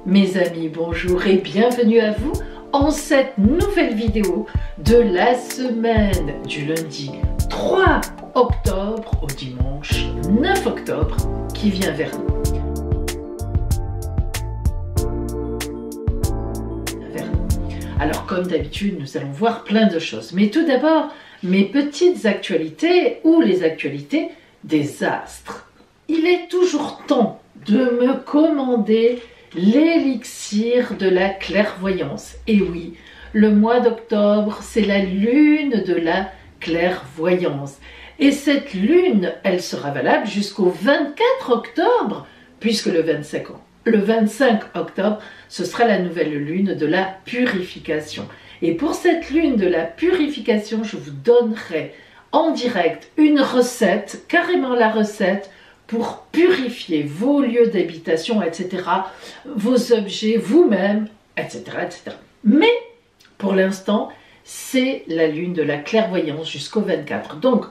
Mes amis, bonjour et bienvenue à vous en cette nouvelle vidéo de la semaine du lundi 3 octobre au dimanche 9 octobre qui vient vers nous. Alors comme d'habitude, nous allons voir plein de choses. Mais tout d'abord, mes petites actualités ou les actualités des astres. Il est toujours temps de me commander l'élixir de la clairvoyance. Et oui, le mois d'octobre, c'est la lune de la clairvoyance. Et cette lune, elle sera valable jusqu'au 24 octobre, puisque le 25 octobre, ce sera la nouvelle lune de la purification. Et pour cette lune de la purification, je vous donnerai en direct une recette, carrément la recette, pour purifier vos lieux d'habitation, etc., vos objets, vous-même, etc., etc. Mais, pour l'instant, c'est la lune de la clairvoyance jusqu'au 24. Donc,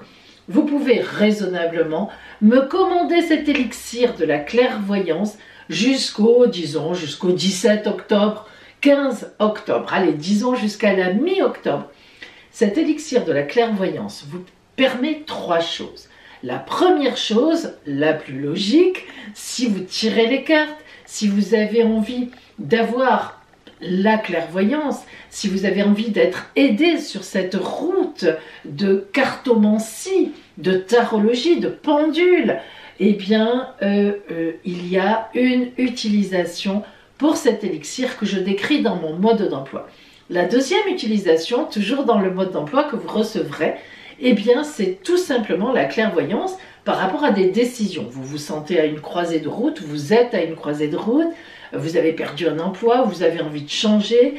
vous pouvez raisonnablement me commander cet élixir de la clairvoyance jusqu'au 17 octobre, 15 octobre. Allez, disons jusqu'à la mi-octobre. Cet élixir de la clairvoyance vous permet trois choses. La première chose, la plus logique, si vous tirez les cartes, si vous avez envie d'avoir la clairvoyance, si vous avez envie d'être aidé sur cette route de cartomancie, de tarologie, de pendule, eh bien, il y a une utilisation pour cet élixir que je décris dans mon mode d'emploi. La deuxième utilisation, toujours dans le mode d'emploi que vous recevrez, eh bien, c'est tout simplement la clairvoyance par rapport à des décisions. Vous vous sentez à une croisée de route, vous êtes à une croisée de route, vous avez perdu un emploi, vous avez envie de changer,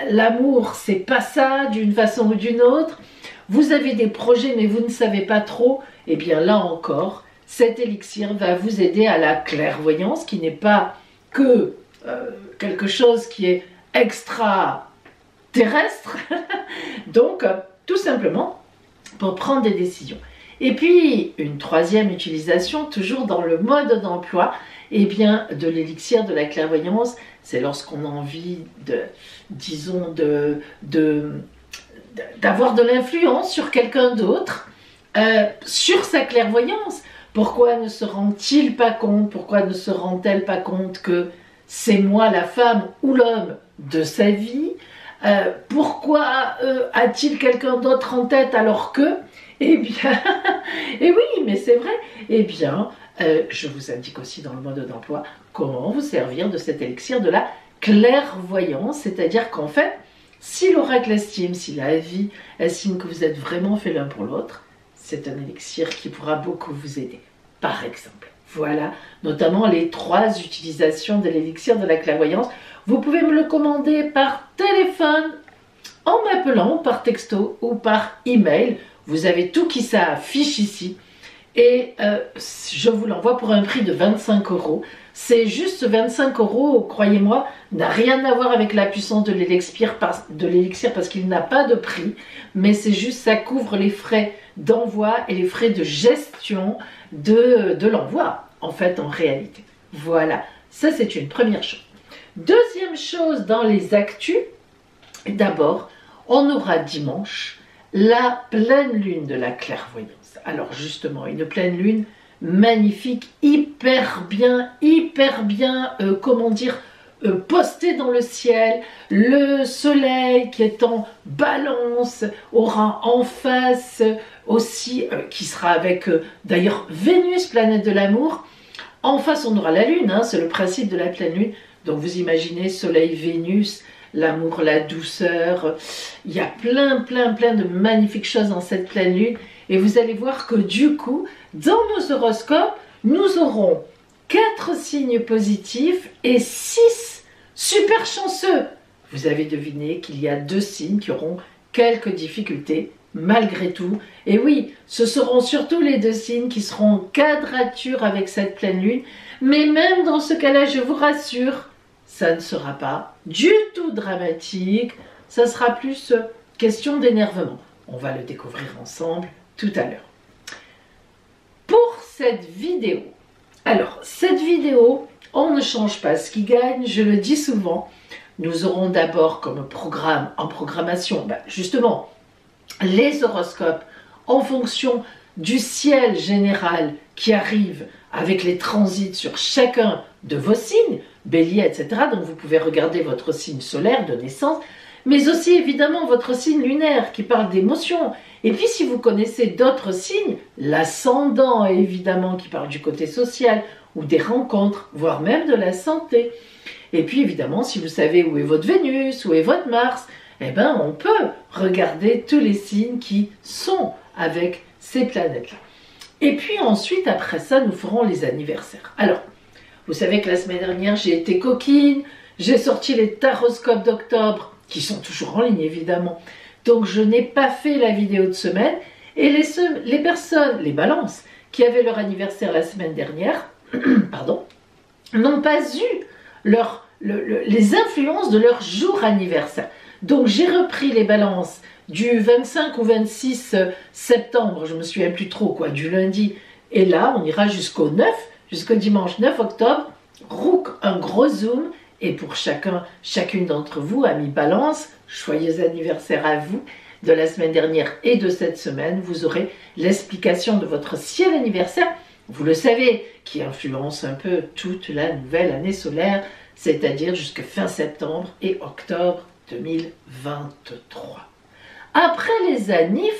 l'amour, c'est pas ça d'une façon ou d'une autre, vous avez des projets mais vous ne savez pas trop, eh bien là encore, cet élixir va vous aider à la clairvoyance qui n'est pas que quelque chose qui est extraterrestre, donc tout simplement pour prendre des décisions. Et puis, une troisième utilisation, toujours dans le mode d'emploi, eh bien, de l'élixir de la clairvoyance, c'est lorsqu'on a envie d'avoir de l'influence sur quelqu'un d'autre, sur sa clairvoyance. Pourquoi ne se rend-il pas compte, pourquoi ne se rend-elle pas compte que c'est moi la femme ou l'homme de sa vie? Pourquoi a-t-il quelqu'un d'autre en tête alors que, eh bien, et oui, mais c'est vrai, eh bien, je vous indique aussi dans le mode d'emploi comment vous servir de cet élixir de la clairvoyance, c'est-à-dire qu'en fait, si l'oracle estime, si la vie estime que vous êtes vraiment fait l'un pour l'autre, c'est un élixir qui pourra beaucoup vous aider, par exemple. Voilà, notamment les trois utilisations de l'élixir de la clairvoyance. Vous pouvez me le commander par téléphone, en m'appelant, par texto ou par email. Vous avez tout qui s'affiche ici. Et je vous l'envoie pour un prix de 25 €. C'est juste 25 €, croyez-moi, n'a rien à voir avec la puissance de l'élixir parce qu'il n'a pas de prix. Mais c'est juste, ça couvre les frais d'envoi et les frais de gestion de l'envoi, en fait, en réalité. Voilà, ça c'est une première chose. Deuxième chose dans les actus, d'abord, on aura dimanche la pleine lune de la clairvoyance. Alors justement, une pleine lune magnifique, hyper bien, postée dans le ciel. Le soleil qui est en balance aura en face aussi, qui sera avec d'ailleurs Vénus, planète de l'amour. En face, on aura la lune, hein, c'est le principe de la pleine lune. Donc vous imaginez Soleil, Vénus, l'amour, la douceur. Il y a plein de magnifiques choses dans cette pleine lune. Et vous allez voir que du coup, dans nos horoscopes, nous aurons 4 signes positifs et 6 super chanceux. Vous avez deviné qu'il y a 2 signes qui auront quelques difficultés malgré tout. Et oui, ce seront surtout les 2 signes qui seront en quadrature avec cette pleine lune. Mais même dans ce cas-là, je vous rassure, ça ne sera pas du tout dramatique. Ça sera plus question d'énervement. On va le découvrir ensemble tout à l'heure. Pour cette vidéo, alors cette vidéo, on ne change pas ce qui gagne, je le dis souvent. Nous aurons d'abord comme programme, en programmation, justement, les horoscopes en fonction du ciel général qui arrive avec les transits sur chacun de vos signes, Bélier, etc. Donc vous pouvez regarder votre signe solaire de naissance, mais aussi évidemment votre signe lunaire qui parle d'émotions. Et puis si vous connaissez d'autres signes, l'ascendant évidemment qui parle du côté social ou des rencontres, voire même de la santé. Et puis évidemment, si vous savez où est votre Vénus, où est votre Mars, eh ben on peut regarder tous les signes qui sont avec ces planètes-là. Et puis ensuite, après ça, nous ferons les anniversaires. Alors, vous savez que la semaine dernière, j'ai été coquine, j'ai sorti les taroscopes d'octobre, qui sont toujours en ligne évidemment. Donc je n'ai pas fait la vidéo de semaine. Et les personnes, les balances, qui avaient leur anniversaire la semaine dernière, pardon, n'ont pas eu les influences de leur jour anniversaire. Donc j'ai repris les balances du 25 ou 26 septembre, je me souviens plus trop quoi, du lundi. Et là, on ira jusqu'au 9, jusqu'au dimanche 9 octobre. Rouk, un gros zoom. Et pour chacune d'entre vous, amis balance, joyeux anniversaire à vous de la semaine dernière et de cette semaine. Vous aurez l'explication de votre ciel anniversaire, vous le savez, qui influence un peu toute la nouvelle année solaire, c'est-à-dire jusqu'à fin septembre et octobre 2023. Après les annives,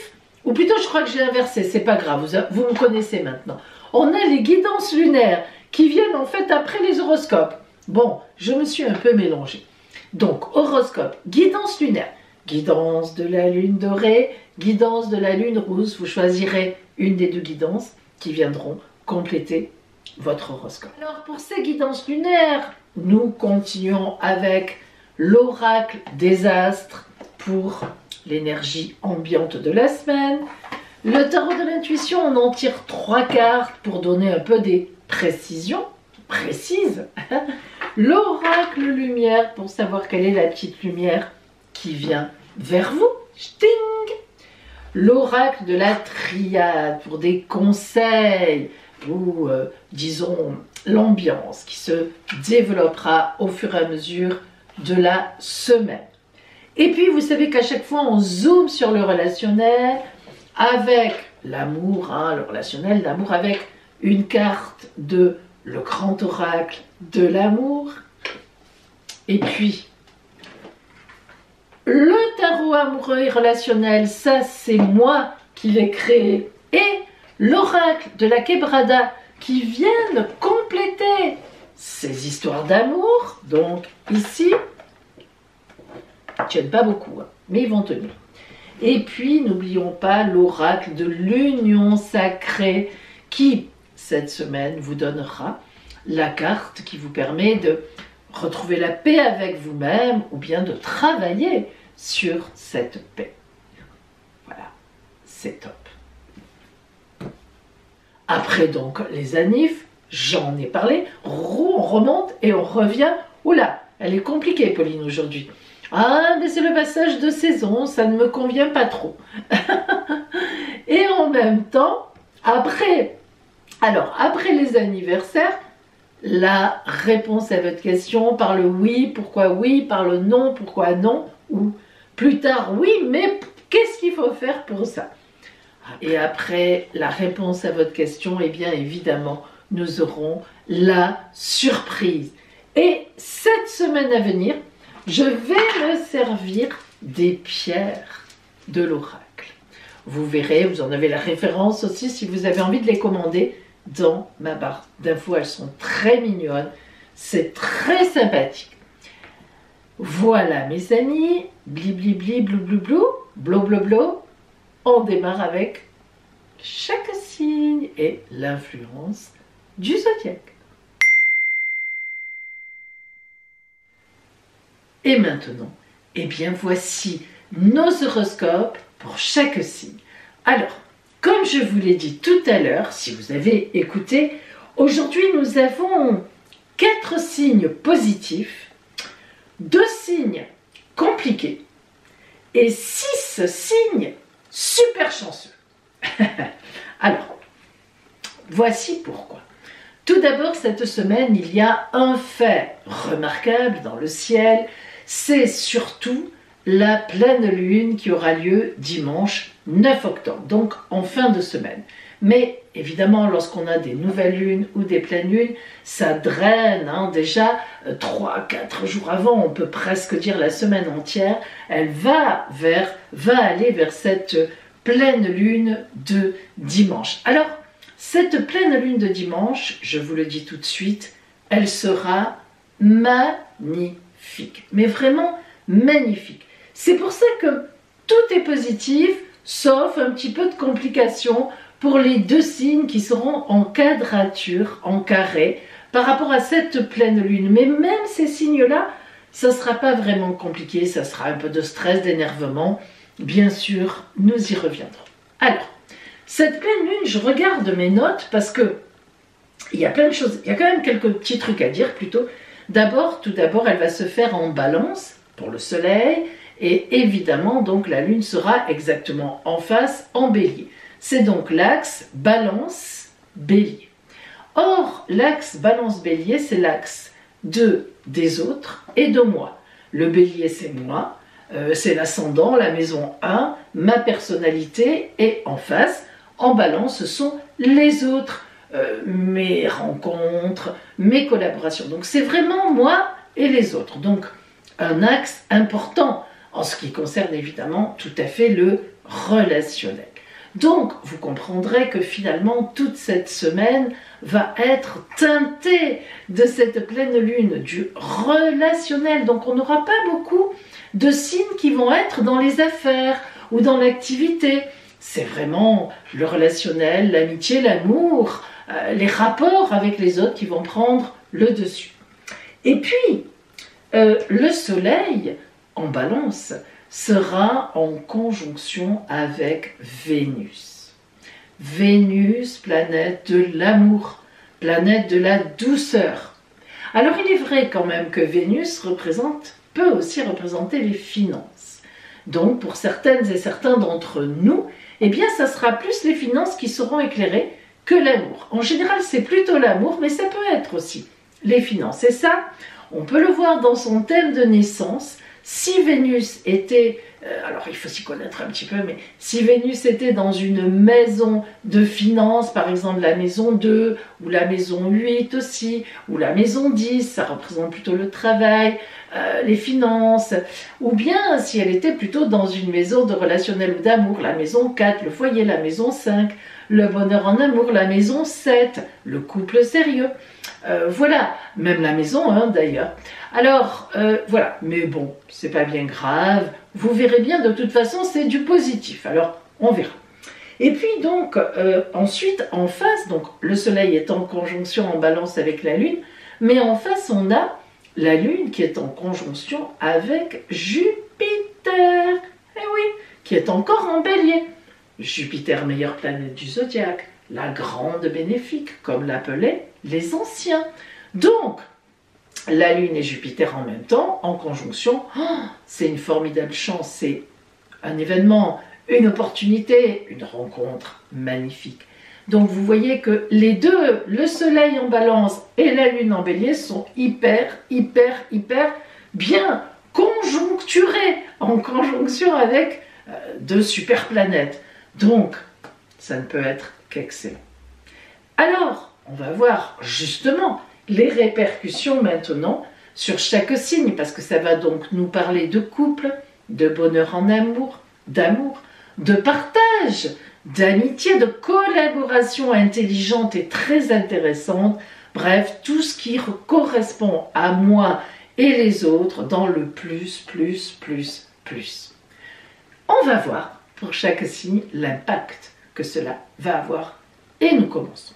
ou plutôt je crois que j'ai inversé, c'est pas grave, vous me connaissez maintenant. On a les guidances lunaires qui viennent en fait après les horoscopes. Bon, je me suis un peu mélangée. Donc, horoscope, guidance lunaire, guidance de la lune dorée, guidance de la lune rousse, vous choisirez une des deux guidances qui viendront compléter votre horoscope. Alors, pour ces guidances lunaires, nous continuons avec l'oracle des astres pour l'énergie ambiante de la semaine. Le tarot de l'intuition, on en tire 3 cartes pour donner un peu des précisions précises. L'oracle lumière pour savoir quelle est la petite lumière qui vient vers vous. Sting. L'oracle de la triade pour des conseils ou disons l'ambiance qui se développera au fur et à mesure de la semaine. Et puis vous savez qu'à chaque fois on zoome sur le relationnel avec l'amour, le relationnel d'amour avec une carte de le grand oracle de l'amour. Et puis, le tarot amoureux et relationnel, ça c'est moi qui l'ai créé. Et l'oracle de la quebrada qui viennent compléter ces histoires d'amour. Donc ici, ils ne tiennent pas beaucoup, mais ils vont tenir. Et puis, n'oublions pas l'oracle de l'union sacrée qui, cette semaine, vous donnera la carte qui vous permet de retrouver la paix avec vous-même ou bien de travailler sur cette paix. Voilà, c'est top. Après donc les annives, j'en ai parlé, on remonte et on revient. Oula, elle est compliquée Pauline aujourd'hui. Ah, mais c'est le passage de saison, ça ne me convient pas trop. Et en même temps, après les anniversaires, la réponse à votre question par le oui, pourquoi oui, par le non, pourquoi non, ou plus tard oui, mais qu'est-ce qu'il faut faire pour ça? Et après la réponse à votre question, eh bien évidemment, nous aurons la surprise. Et cette semaine à venir, je vais me servir des pierres de l'oracle. Vous verrez, vous en avez la référence aussi si vous avez envie de les commander dans ma barre d'infos. Elles sont très mignonnes, c'est très sympathique. Voilà mes amis, bli bli bli, blou blou blou, blo blo blo. On démarre avec chaque signe et l'influence du zodiaque. Et maintenant, eh bien voici nos horoscopes pour chaque signe. Alors, comme je vous l'ai dit tout à l'heure, si vous avez écouté, aujourd'hui nous avons 4 signes positifs, 2 signes compliqués et 6 signes super chanceux. Alors, voici pourquoi. Tout Tout d'abord, cette semaine, il y a un fait remarquable dans le ciel, c'est surtout la pleine lune qui aura lieu dimanche 9 octobre, donc en fin de semaine. Mais évidemment, lorsqu'on a des nouvelles lunes ou des pleines lunes, ça draine déjà 3-4 jours avant, on peut presque dire la semaine entière, elle va aller vers cette pleine lune de dimanche. Alors, cette pleine lune de dimanche, je vous le dis tout de suite, elle sera magnifique, mais vraiment magnifique. C'est pour ça que tout est positif, sauf un petit peu de complications pour les deux signes qui seront en quadrature, en carré, par rapport à cette pleine lune. Mais même ces signes-là, ça ne sera pas vraiment compliqué, ça sera un peu de stress, d'énervement. Bien sûr, nous y reviendrons. Alors, cette pleine lune, je regarde mes notes parce que il y a plein de choses, il y a quand même quelques petits trucs à dire plutôt. Tout d'abord, elle va se faire en balance pour le soleil et évidemment, donc la lune sera exactement en face, en bélier. C'est donc l'axe balance-bélier. Or, l'axe balance-bélier, c'est l'axe des autres et de moi. Le bélier, c'est moi, c'est l'ascendant, la maison 1, ma personnalité, et en face, en balance, ce sont les autres, mes rencontres, mes collaborations. Donc, c'est vraiment moi et les autres. Donc, un axe important en ce qui concerne évidemment tout à fait le relationnel. Donc, vous comprendrez que finalement, toute cette semaine va être teintée de cette pleine lune, du relationnel. Donc, on n'aura pas beaucoup de signes qui vont être dans les affaires ou dans l'activité. C'est vraiment le relationnel, l'amitié, l'amour, les rapports avec les autres qui vont prendre le dessus. Et puis, le soleil en balance sera en conjonction avec Vénus. Vénus, planète de l'amour, planète de la douceur. Alors il est vrai quand même que Vénus peut aussi représenter les finances. Donc pour certaines et certains d'entre nous, eh bien ça sera plus les finances qui seront éclairées que l'amour. En général c'est plutôt l'amour, mais ça peut être aussi les finances. Et ça, on peut le voir dans son thème de naissance. Si Vénus était, alors il faut s'y connaître un petit peu, mais si Vénus était dans une maison de finances, par exemple la maison 2, ou la maison 8 aussi, ou la maison 10, ça représente plutôt le travail, les finances, ou bien si elle était plutôt dans une maison de relationnel ou d'amour, la maison 4, le foyer, la maison 5, le bonheur en amour, la maison 7, le couple sérieux. Voilà, même la maison 1 d'ailleurs. Alors, voilà, mais bon, c'est pas bien grave. Vous verrez bien, de toute façon, c'est du positif. Alors, on verra. Et puis donc, ensuite, en face, donc le soleil est en conjonction en balance avec la lune, mais en face, on a la lune qui est en conjonction avec Jupiter. Eh oui, qui est encore en bélier. Jupiter, meilleure planète du zodiaque, la grande bénéfique, comme l'appelaient les anciens. Donc, la Lune et Jupiter en même temps, en conjonction, c'est une formidable chance, c'est un événement, une opportunité, une rencontre magnifique. Donc vous voyez que les deux, le Soleil en balance et la Lune en bélier, sont hyper bien conjoncturés, en conjonction avec deux super planètes. Donc, ça ne peut être qu'excellent. Alors, on va voir justement les répercussions maintenant sur chaque signe, parce que ça va donc nous parler de couple, de bonheur en amour, d'amour, de partage, d'amitié, de collaboration intelligente et très intéressante, bref, tout ce qui correspond à moi et les autres dans le plus. On va voir pour chaque signe l'impact que cela va avoir et nous commençons.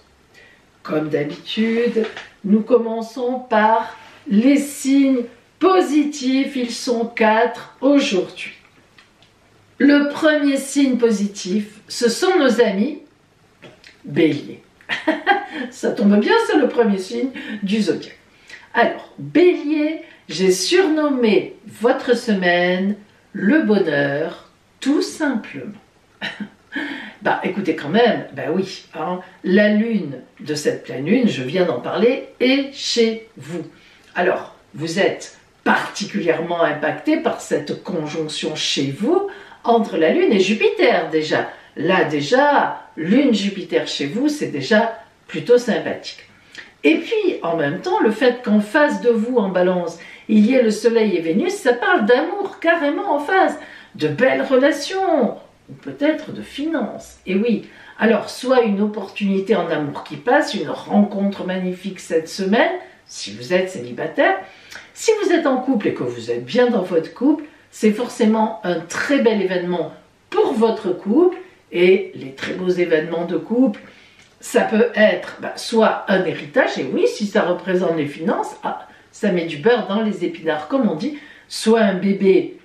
Comme d'habitude, nous commençons par les signes positifs. Ils sont 4 aujourd'hui. Le premier signe positif, ce sont nos amis Bélier. Ça tombe bien, c'est le premier signe du zodiaque. Alors, Bélier, j'ai surnommé votre semaine le bonheur, tout simplement. Bah écoutez quand même, bah oui, hein, la lune de cette pleine lune, je viens d'en parler, est chez vous. Alors, vous êtes particulièrement impacté par cette conjonction chez vous entre la lune et Jupiter déjà. Là déjà, lune-Jupiter chez vous, c'est déjà plutôt sympathique. Et puis, en même temps, le fait qu'en face de vous, en balance, il y ait le soleil et Vénus, ça parle d'amour carrément en face, de belles relations, ou peut-être de finances. Et oui, alors soit une opportunité en amour qui passe, une rencontre magnifique cette semaine, si vous êtes célibataire. Si vous êtes en couple et que vous êtes bien dans votre couple, c'est forcément un très bel événement pour votre couple. Et les très beaux événements de couple, ça peut être soit un héritage, et oui, si ça représente les finances, ça met du beurre dans les épinards, comme on dit, soit un bébé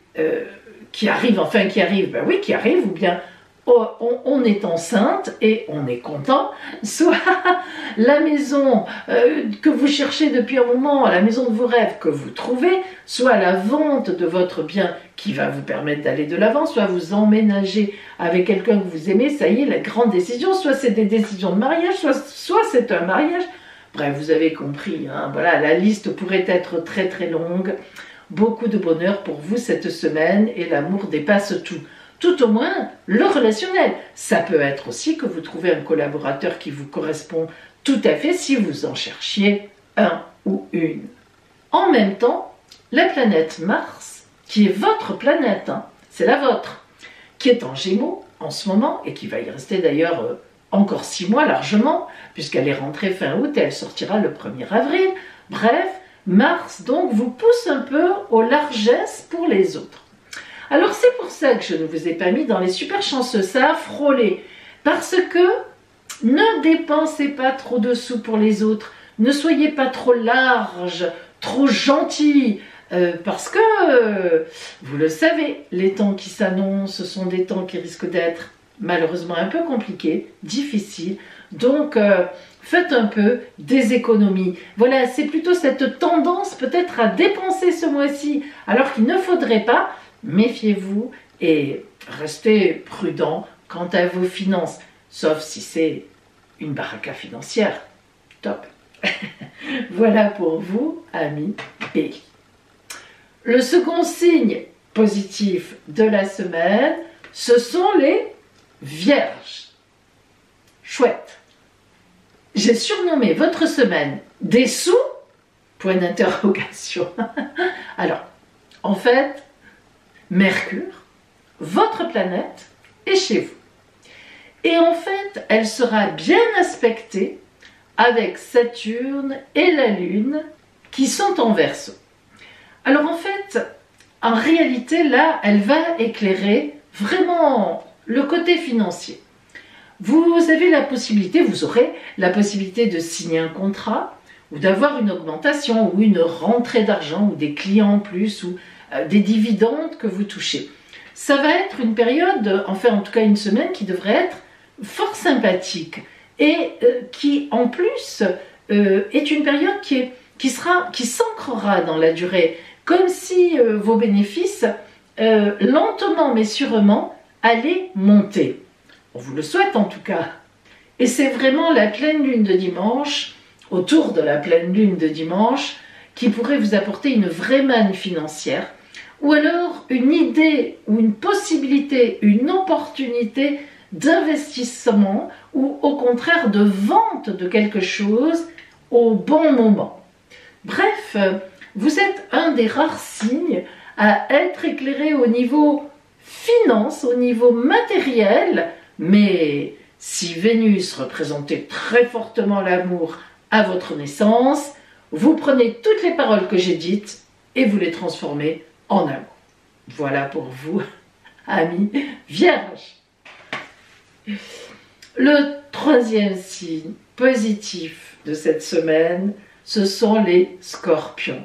qui arrive, qui arrive, ou bien on est enceinte et on est content, soit la maison que vous cherchez depuis un moment, la maison de vos rêves que vous trouvez, soit la vente de votre bien qui va vous permettre d'aller de l'avant, soit vous emménager avec quelqu'un que vous aimez, ça y est, la grande décision, soit c'est des décisions de mariage, soit c'est un mariage. Bref, vous avez compris, hein, voilà, la liste pourrait être très très longue. Beaucoup de bonheur pour vous cette semaine et l'amour dépasse tout. Tout au moins le relationnel. Ça peut être aussi que vous trouvez un collaborateur qui vous correspond tout à fait si vous en cherchiez un ou une. En même temps, la planète Mars, qui est votre planète, hein, c'est la vôtre, qui est en Gémeaux en ce moment et qui va y rester d'ailleurs encore 6 mois largement, puisqu'elle est rentrée fin août et elle sortira le 1er avril. Bref, Mars donc vous pousse un peu aux largesses pour les autres. Alors c'est pour ça que je ne vous ai pas mis dans les super chanceux, ça a frôlé, parce que ne dépensez pas trop de sous pour les autres, ne soyez pas trop large, trop gentil, parce que, vous le savez, les temps qui s'annoncent sont des temps qui risquent d'être malheureusement un peu compliqués, difficiles, donc faites un peu des économies. Voilà, c'est plutôt cette tendance peut-être à dépenser ce mois-ci, alors qu'il ne faudrait pas. Méfiez-vous et restez prudent quant à vos finances, sauf si c'est une baraka financière. Top. Voilà pour vous, amis Bélier. Le second signe positif de la semaine, ce sont les Vierges. Chouette. J'ai surnommé votre semaine des sous, point d'interrogation. Alors, en fait, Mercure, votre planète, est chez vous. Et en fait, elle sera bien aspectée avec Saturne et la Lune qui sont en Verseau. Alors en fait, en réalité, là, elle va éclairer vraiment le côté financier. Vous avez la possibilité, vous aurez la possibilité de signer un contrat ou d'avoir une augmentation ou une rentrée d'argent ou des clients en plus ou des dividendes que vous touchez. Ça va être une période, enfin en tout cas une semaine qui devrait être fort sympathique et qui en plus est une période qui s'ancrera dans la durée, comme si vos bénéfices lentement mais sûrement allaient monter. On vous le souhaite en tout cas. Et c'est vraiment la pleine lune de dimanche, autour de la pleine lune de dimanche, qui pourrait vous apporter une vraie manne financière, ou alors une idée ou une possibilité, une opportunité d'investissement ou au contraire de vente de quelque chose au bon moment. Bref, vous êtes un des rares signes à être éclairé au niveau finance, au niveau matériel, mais si Vénus représentait très fortement l'amour à votre naissance, vous prenez toutes les paroles que j'ai dites et vous les transformez en amour. Voilà pour vous, amis Vierges. Le troisième signe positif de cette semaine, ce sont les Scorpions.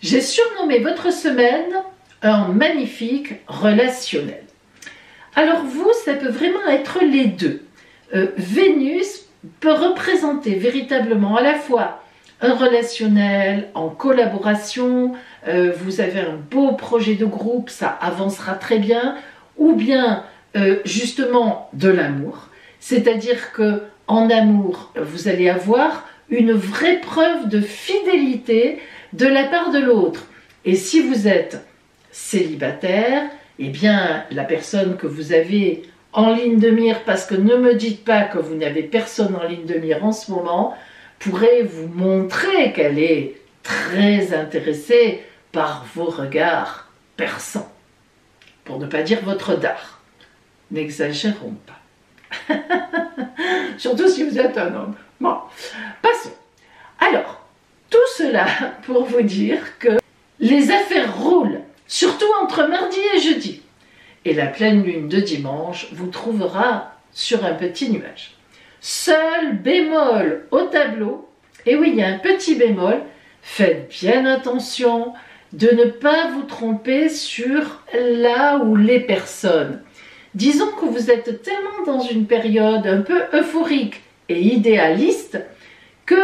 J'ai surnommé votre semaine un magnifique relationnel. Alors vous, ça peut vraiment être les deux. Vénus peut représenter véritablement à la fois un relationnel en collaboration, vous avez un beau projet de groupe, ça avancera très bien, ou bien justement de l'amour. C'est-à-dire que en amour, vous allez avoir une vraie preuve de fidélité de la part de l'autre. Et si vous êtes célibataire, eh bien la personne que vous avez en ligne de mire, parce que ne me dites pas que vous n'avez personne en ligne de mire en ce moment, pourrait vous montrer qu'elle est très intéressée par vos regards perçants, pour ne pas dire votre dard. N'exagérons pas. Surtout si vous êtes un homme. Bon, passons. Alors, tout cela pour vous dire que les affaires roulent, surtout entre mardi et jeudi. Et la pleine lune de dimanche vous trouvera sur un petit nuage. Seul bémol au tableau, et oui, il y a un petit bémol, faites bien attention de ne pas vous tromper sur là ou les personnes. Disons que vous êtes tellement dans une période un peu euphorique et idéaliste que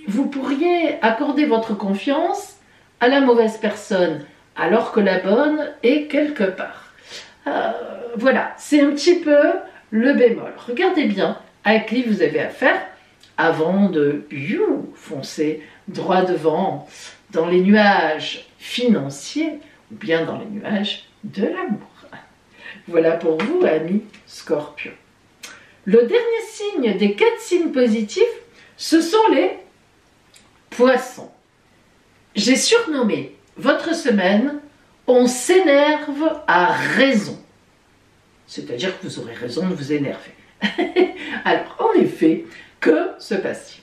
vous pourriez accorder votre confiance à la mauvaise personne, alors que la bonne est quelque part. Voilà, c'est un petit peu le bémol. Regardez bien à qui vous avez affaire avant de foncer droit devant dans les nuages financiers ou bien dans les nuages de l'amour. Voilà pour vous, amis Scorpion. Le dernier signe des 4 signes positifs, ce sont les Poissons. J'ai surnommé votre semaine « On s'énerve à raison ». C'est-à-dire que vous aurez raison de vous énerver. Alors, en effet, que se passe-t-il?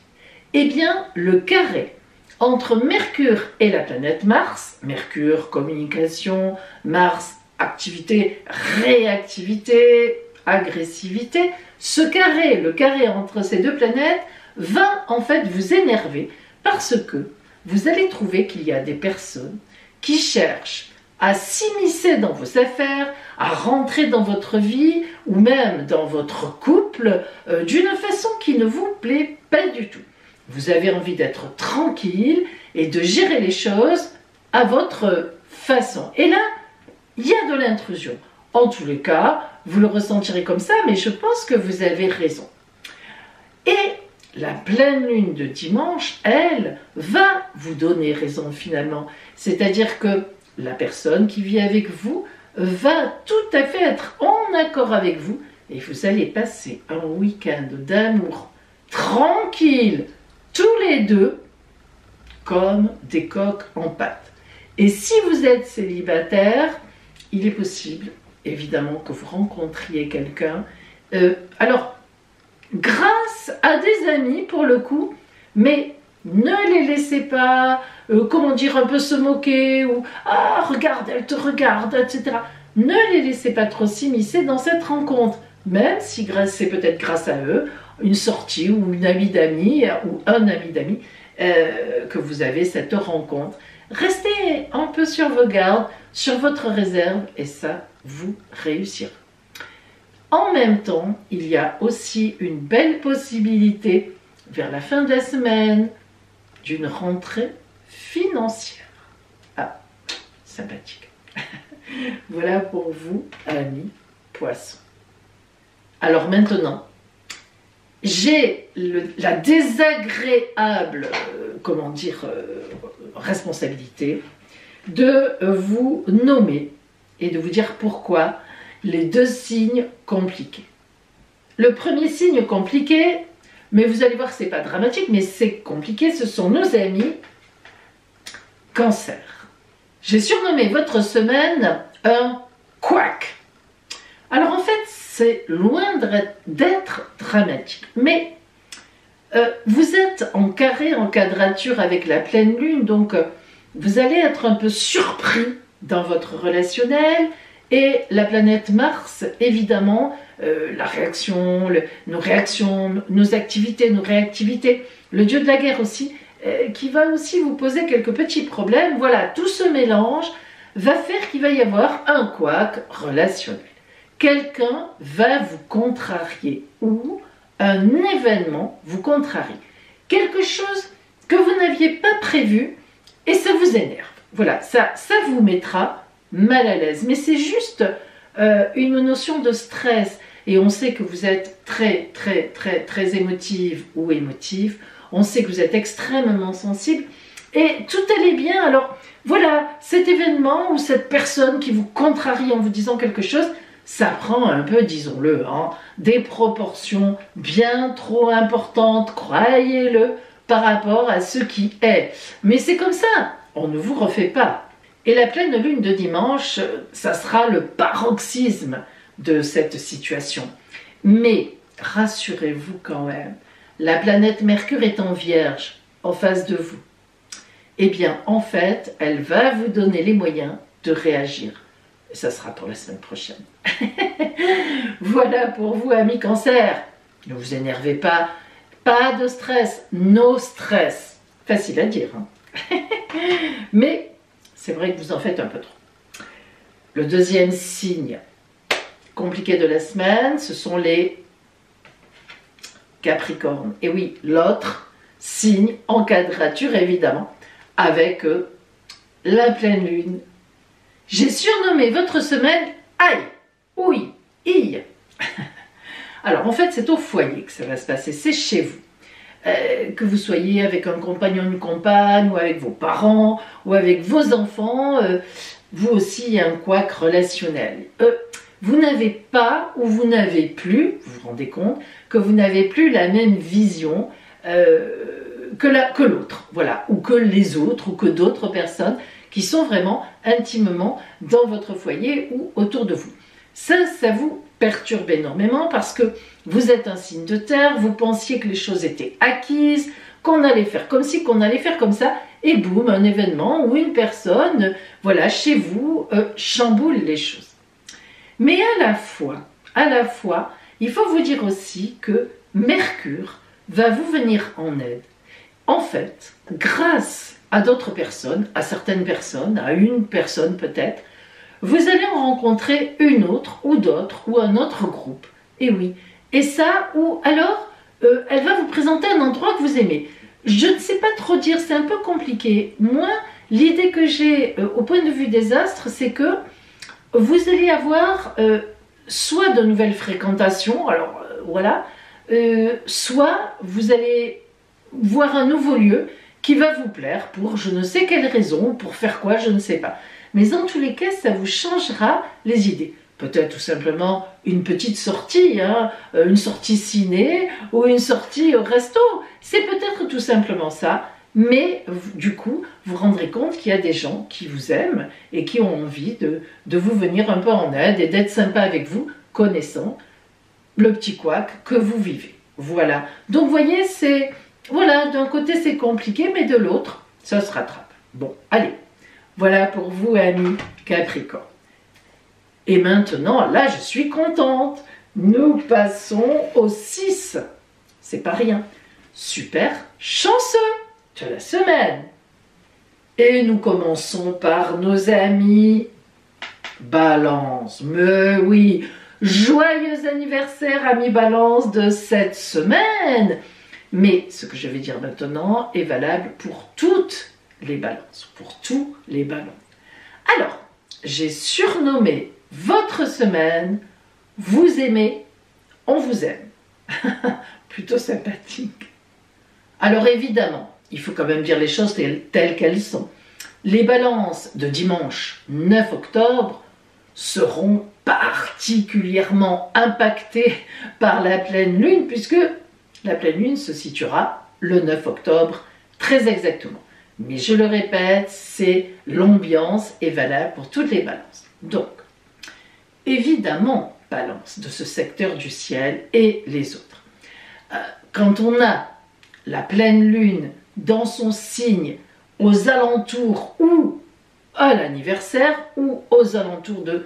Eh bien, le carré entre Mercure et la planète Mars, Mercure, communication, Mars, activité, réactivité, agressivité, ce carré, le carré entre ces deux planètes, va en fait vous énerver parce que vous allez trouver qu'il y a des personnes qui cherchent à s'immiscer dans vos affaires, à rentrer dans votre vie ou même dans votre couple d'une façon qui ne vous plaît pas du tout. Vous avez envie d'être tranquille et de gérer les choses à votre façon. Et là, il y a de l'intrusion. En tous les cas, vous le ressentirez comme ça, mais je pense que vous avez raison. Et la pleine lune de dimanche, elle, va vous donner raison finalement. C'est-à-dire que la personne qui vit avec vous va tout à fait être en accord avec vous et vous allez passer un week-end d'amour tranquille, tous les deux, comme des coqs en pâte. Et si vous êtes célibataire, il est possible, évidemment, que vous rencontriez quelqu'un. Alors, grâce à des amis, pour le coup, mais ne les laissez pas, comment dire, un peu se moquer, ou « Ah, regarde, elle te regarde », etc. Ne les laissez pas trop s'immiscer dans cette rencontre, même si c'est peut-être grâce à eux, une sortie ou une amie d'amis, ou un ami d'amis, que vous avez cette rencontre. Restez un peu sur vos gardes, sur votre réserve, et ça, vous réussirez. En même temps, il y a aussi une belle possibilité, vers la fin de la semaine, d'une rentrée financière. Ah, sympathique. Voilà pour vous, amis Poissons. Alors maintenant, j'ai la désagréable, responsabilité de vous nommer et de vous dire pourquoi les 2 signes compliqués. Le premier signe compliqué, mais vous allez voir que ce n'est pas dramatique, mais c'est compliqué, ce sont nos amis Cancer. J'ai surnommé votre semaine un couac. Alors en fait, c'est loin d'être dramatique, mais vous êtes en carré, en quadrature avec la pleine lune, donc vous allez être un peu surpris dans votre relationnel, et la planète Mars, évidemment, la réaction, nos réactions, nos activités, nos réactivités, le dieu de la guerre aussi, qui va aussi vous poser quelques petits problèmes. Voilà, tout ce mélange va faire qu'il va y avoir un couac relationnel. Quelqu'un va vous contrarier ou un événement vous contrarie. Quelque chose que vous n'aviez pas prévu et ça vous énerve. Voilà, ça vous mettra mal à l'aise. Mais c'est juste une notion de stress. Et on sait que vous êtes très émotive ou émotif. On sait que vous êtes extrêmement sensible. Et tout allait bien. Alors voilà, cet événement ou cette personne qui vous contrarie en vous disant quelque chose, ça prend un peu, disons-le, hein, des proportions bien trop importantes, croyez-le, par rapport à ce qui est. Mais c'est comme ça, on ne vous refait pas. Et la pleine lune de dimanche, ça sera le paroxysme de cette situation. Mais rassurez-vous quand même, la planète Mercure est en Vierge, en face de vous. Eh bien, en fait, elle va vous donner les moyens de réagir. Et ça sera pour la semaine prochaine. Voilà pour vous, amis Cancer. Ne vous énervez pas. Pas de stress. No stress. Facile à dire, hein. Mais c'est vrai que vous en faites un peu trop. Le deuxième signe compliqué de la semaine, ce sont les Capricornes. Et oui, l'autre signe en quadrature, évidemment, avec la pleine lune. J'ai surnommé votre semaine Aïe, oui, Ille. Alors en fait c'est au foyer que ça va se passer, c'est chez vous. Que vous soyez avec un compagnon, une compagne, ou avec vos parents, ou avec vos enfants, vous aussi il y a un couac relationnel. Vous n'avez pas, ou vous n'avez plus, vous vous rendez compte, que vous n'avez plus la même vision que l'autre, voilà, ou que les autres, ou que d'autres personnes qui sont vraiment intimement dans votre foyer ou autour de vous. Ça vous perturbe énormément parce que vous êtes un signe de terre, vous pensiez que les choses étaient acquises, qu'on allait faire comme ci, qu'on allait faire comme ça, et boum, un événement ou une personne, voilà, chez vous, chamboule les choses. Mais à la fois, il faut vous dire aussi que Mercure va vous venir en aide. En fait, grâce à d'autres personnes, à certaines personnes, à une personne peut-être, vous allez en rencontrer une autre ou d'autres ou un autre groupe. Et oui, et ça, ou alors, elle va vous présenter un endroit que vous aimez. Je ne sais pas trop dire, c'est un peu compliqué. Moi, l'idée que j'ai au point de vue des astres, c'est que vous allez avoir soit de nouvelles fréquentations, alors voilà, soit vous allez voir un nouveau lieu qui va vous plaire pour je ne sais quelle raison, pour faire quoi, je ne sais pas. Mais en tous les cas, ça vous changera les idées. Peut-être tout simplement une petite sortie, hein, une sortie ciné ou une sortie au resto. C'est peut-être tout simplement ça. Mais du coup, vous vous rendrez compte qu'il y a des gens qui vous aiment et qui ont envie de vous venir un peu en aide et d'être sympa avec vous, connaissant le petit couac que vous vivez. Voilà. Donc, vous voyez, c'est... Voilà, d'un côté c'est compliqué, mais de l'autre, ça se rattrape. Bon, allez, voilà pour vous, amis Capricorne. Et maintenant, là, je suis contente. Nous passons au 6. C'est pas rien. Super chanceux de la semaine. Et nous commençons par nos amis Balance. Mais oui, joyeux anniversaire, amis Balance, de cette semaine. Mais ce que je vais dire maintenant est valable pour toutes les balances, pour tous les ballons. Alors, j'ai surnommé votre semaine « Vous aimez, on vous aime ». Plutôt sympathique. Alors évidemment, il faut quand même dire les choses telles qu'elles sont. Les balances de dimanche 9 octobre seront particulièrement impactées par la pleine lune, puisque la pleine lune se situera le 9 octobre, très exactement. Mais je le répète, c'est l'ambiance est valable pour toutes les balances. Donc, évidemment, balance de ce secteur du ciel et les autres. Quand on a la pleine lune dans son signe aux alentours ou à l'anniversaire ou aux alentours de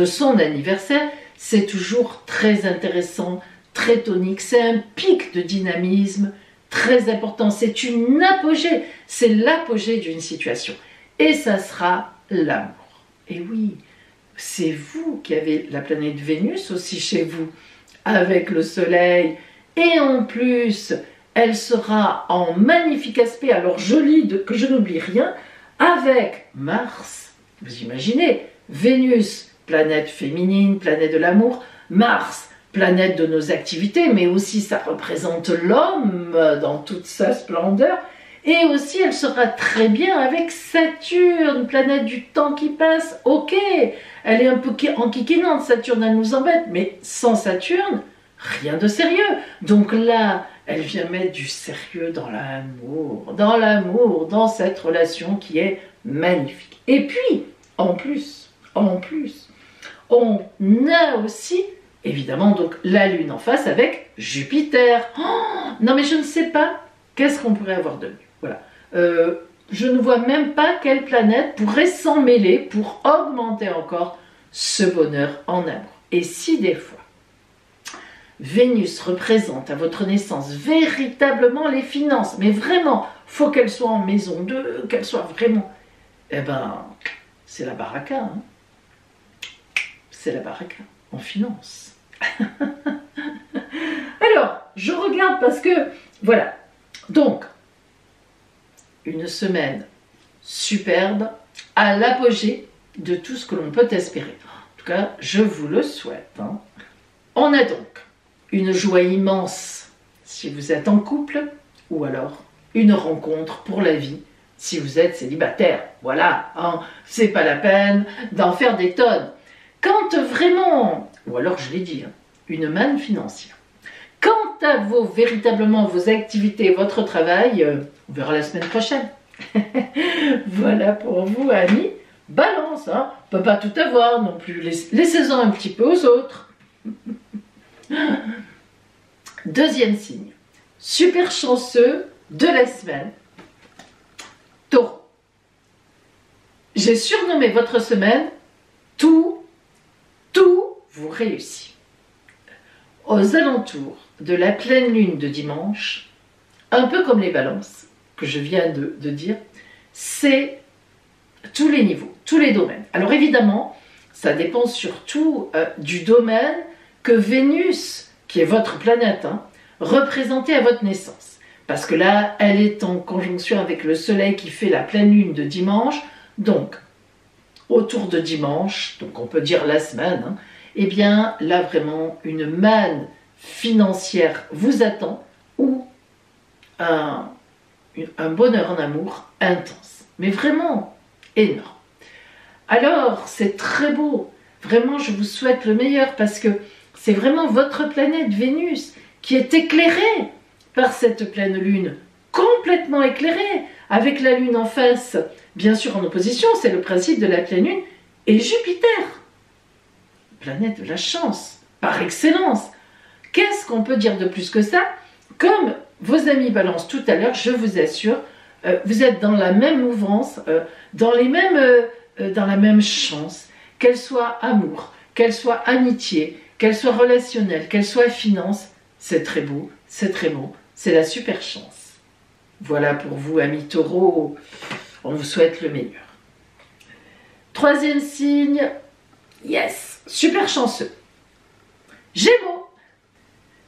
son anniversaire, c'est toujours très intéressant, très tonique, c'est un pic de dynamisme très important, c'est une apogée, c'est l'apogée d'une situation. Et ça sera l'amour. Et oui, c'est vous qui avez la planète Vénus aussi chez vous, avec le soleil, et en plus, elle sera en magnifique aspect, alors joli, que je n'oublie rien, avec Mars, vous imaginez, Vénus planète féminine, planète de l'amour. Mars, planète de nos activités, mais aussi ça représente l'homme dans toute sa splendeur. Et aussi, elle sera très bien avec Saturne, planète du temps qui passe. Ok, elle est un peu enquiquinante, Saturne, elle nous embête, mais sans Saturne, rien de sérieux. Donc là, elle vient mettre du sérieux dans l'amour, dans cette relation qui est magnifique. Et puis, en plus, on a aussi, évidemment, donc la Lune en face avec Jupiter. Oh, non mais je ne sais pas, qu'est-ce qu'on pourrait avoir de mieux? Voilà. Je ne vois même pas quelle planète pourrait s'en mêler pour augmenter encore ce bonheur en amour. Et si des fois, Vénus représente à votre naissance véritablement les finances, mais vraiment, faut qu'elle soit en maison 2, qu'elle soit vraiment... Eh ben, c'est la baraka, hein. C'est la baraka en finance. Alors, je regarde parce que, voilà, donc, une semaine superbe, à l'apogée de tout ce que l'on peut espérer. En tout cas, je vous le souhaite, hein. On a donc une joie immense si vous êtes en couple, ou alors une rencontre pour la vie si vous êtes célibataire. Voilà, hein, c'est pas la peine d'en faire des tonnes. Quand vraiment, ou alors je l'ai dit, hein, une manne financière. Quant à véritablement vos activités, votre travail, on verra la semaine prochaine. Voilà pour vous, amis. Balance, hein, on ne peut pas tout avoir non plus. Laissez-en un petit peu aux autres. Deuxième signe, super chanceux de la semaine, Taureau. J'ai surnommé votre semaine tout vous réussit. Aux alentours de la pleine lune de dimanche, un peu comme les balances que je viens de dire, c'est tous les niveaux, tous les domaines. Alors évidemment, ça dépend surtout du domaine que Vénus, qui est votre planète, hein, représentée à votre naissance. Parce que là, elle est en conjonction avec le soleil qui fait la pleine lune de dimanche. Donc, autour de dimanche, donc on peut dire la semaine, hein, eh bien là vraiment une manne financière vous attend ou un bonheur en amour intense. Mais vraiment énorme. Alors, c'est très beau. Vraiment, je vous souhaite le meilleur parce que c'est vraiment votre planète Vénus qui est éclairée par cette pleine lune, complètement éclairée, avec la lune en face, bien sûr en opposition, c'est le principe de la pleine lune, et Jupiter, planète de la chance, par excellence. Qu'est-ce qu'on peut dire de plus que ça? Comme vos amis Balance tout à l'heure, je vous assure, vous êtes dans la même mouvance, dans la même chance, qu'elle soit amour, qu'elle soit amitié, qu'elle soit relationnelle, qu'elle soit finance, c'est très beau, c'est très beau, c'est la super chance. Voilà pour vous, amis Taureaux, on vous souhaite le meilleur. Troisième signe, yes, super chanceux. Gémeaux,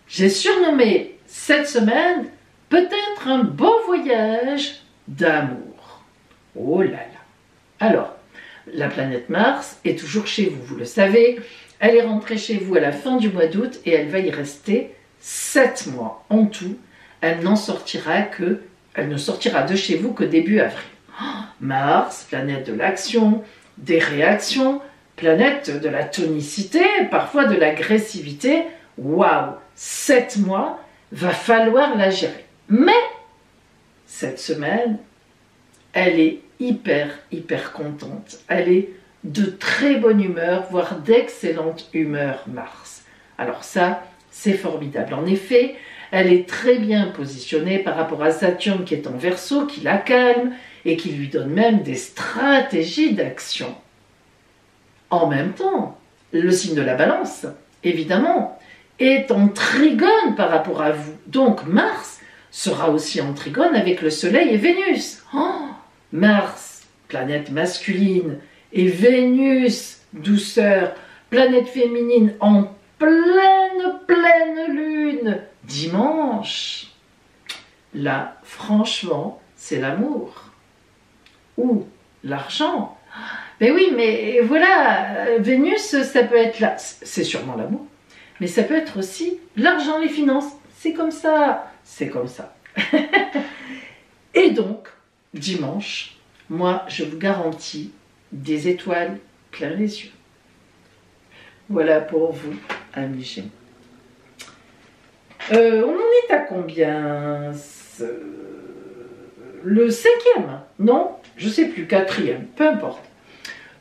j'ai surnommé cette semaine peut-être un beau voyage d'amour. Oh là là. Alors, la planète Mars est toujours chez vous, vous le savez. Elle est rentrée chez vous à la fin du mois d'août et elle va y rester 7 mois en tout. Elle ne sortira de chez vous que début avril. Mars, planète de l'action, des réactions, planète de la tonicité, parfois de l'agressivité. Waouh, 7 mois, va falloir la gérer. Mais cette semaine, elle est hyper contente. Elle est de très bonne humeur, voire d'excellente humeur, Mars. Alors ça, c'est formidable. En effet, elle est très bien positionnée par rapport à Saturne qui est en Verseau, qui la calme et qui lui donne même des stratégies d'action. En même temps, le signe de la Balance, évidemment, est en trigone par rapport à vous. Donc Mars sera aussi en trigone avec le Soleil et Vénus. Oh, Mars, planète masculine, et Vénus, douceur, planète féminine en pleine lune, dimanche. Là, franchement, c'est l'amour. Ou l'argent. Mais oui, mais voilà, Vénus, ça peut être là, c'est sûrement l'amour, mais ça peut être aussi l'argent, les finances. C'est comme ça, c'est comme ça. Et donc, dimanche, moi, je vous garantis des étoiles plein les yeux. Voilà pour vous, amis Gémeaux. On en est à combien? Le 5e? Non, je sais plus, 4e, peu importe.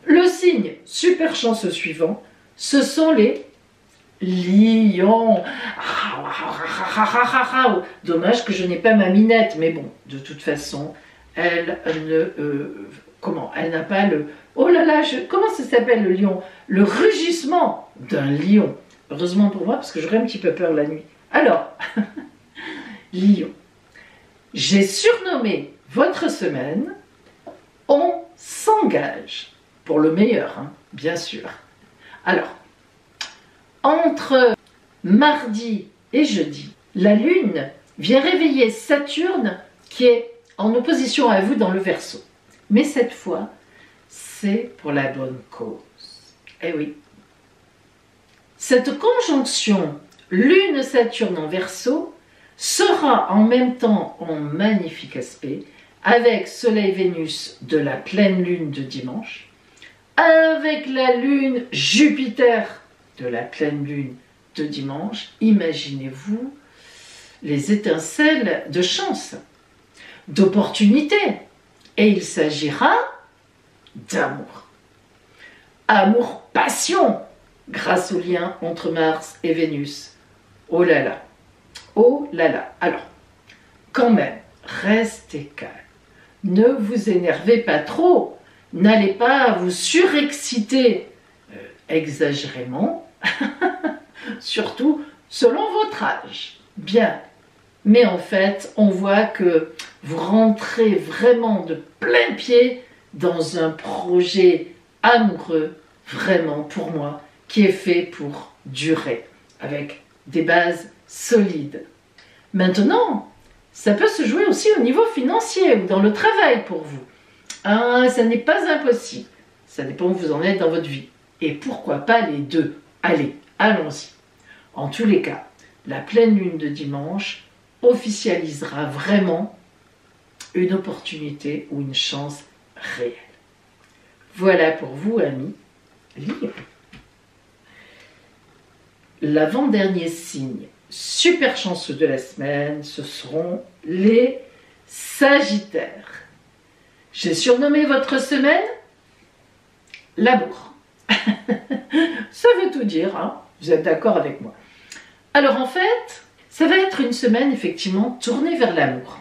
Le signe super chanceux suivant, ce sont les lions. Dommage que je n'ai pas ma minette, mais bon, de toute façon, elle ne... elle n'a pas le... Oh là là, comment ça s'appelle le lion? Le rugissement d'un lion. Heureusement pour moi, parce que j'aurais un petit peu peur la nuit. Alors, lion. J'ai surnommé votre semaine « On s'engage ». Pour le meilleur, hein, bien sûr. Alors, entre mardi et jeudi, la Lune vient réveiller Saturne qui est en opposition à vous dans le Verseau. Mais cette fois, c'est pour la bonne cause. Eh oui. Cette conjonction Lune-Saturne en Verseau sera en même temps en magnifique aspect avec Soleil-Vénus de la pleine Lune de dimanche, avec la Lune Jupiter de la pleine Lune de dimanche. Imaginez-vous les étincelles de chance, d'opportunité. Et il s'agira d'amour. Amour-passion, grâce au lien entre Mars et Vénus. Oh là là, oh là là. Alors, quand même, restez calme. Ne vous énervez pas trop. N'allez pas vous surexciter exagérément, surtout selon votre âge. Bien, mais en fait, on voit que vous rentrez vraiment de plein pied dans un projet amoureux, vraiment pour moi, qui est fait pour durer, avec des bases solides. Maintenant, ça peut se jouer aussi au niveau financier ou dans le travail pour vous. Ah, ça n'est pas impossible. Ça dépend où vous en êtes dans votre vie. Et pourquoi pas les deux? Allez, allons-y. En tous les cas, la pleine lune de dimanche officialisera vraiment une opportunité ou une chance réelle. Voilà pour vous, amis Lion. L'avant-dernier signe super chanceux de la semaine, ce seront les Sagittaires. J'ai surnommé votre semaine l'amour. Ça veut tout dire, hein? Vous êtes d'accord avec moi? Alors en fait, ça va être une semaine effectivement tournée vers l'amour,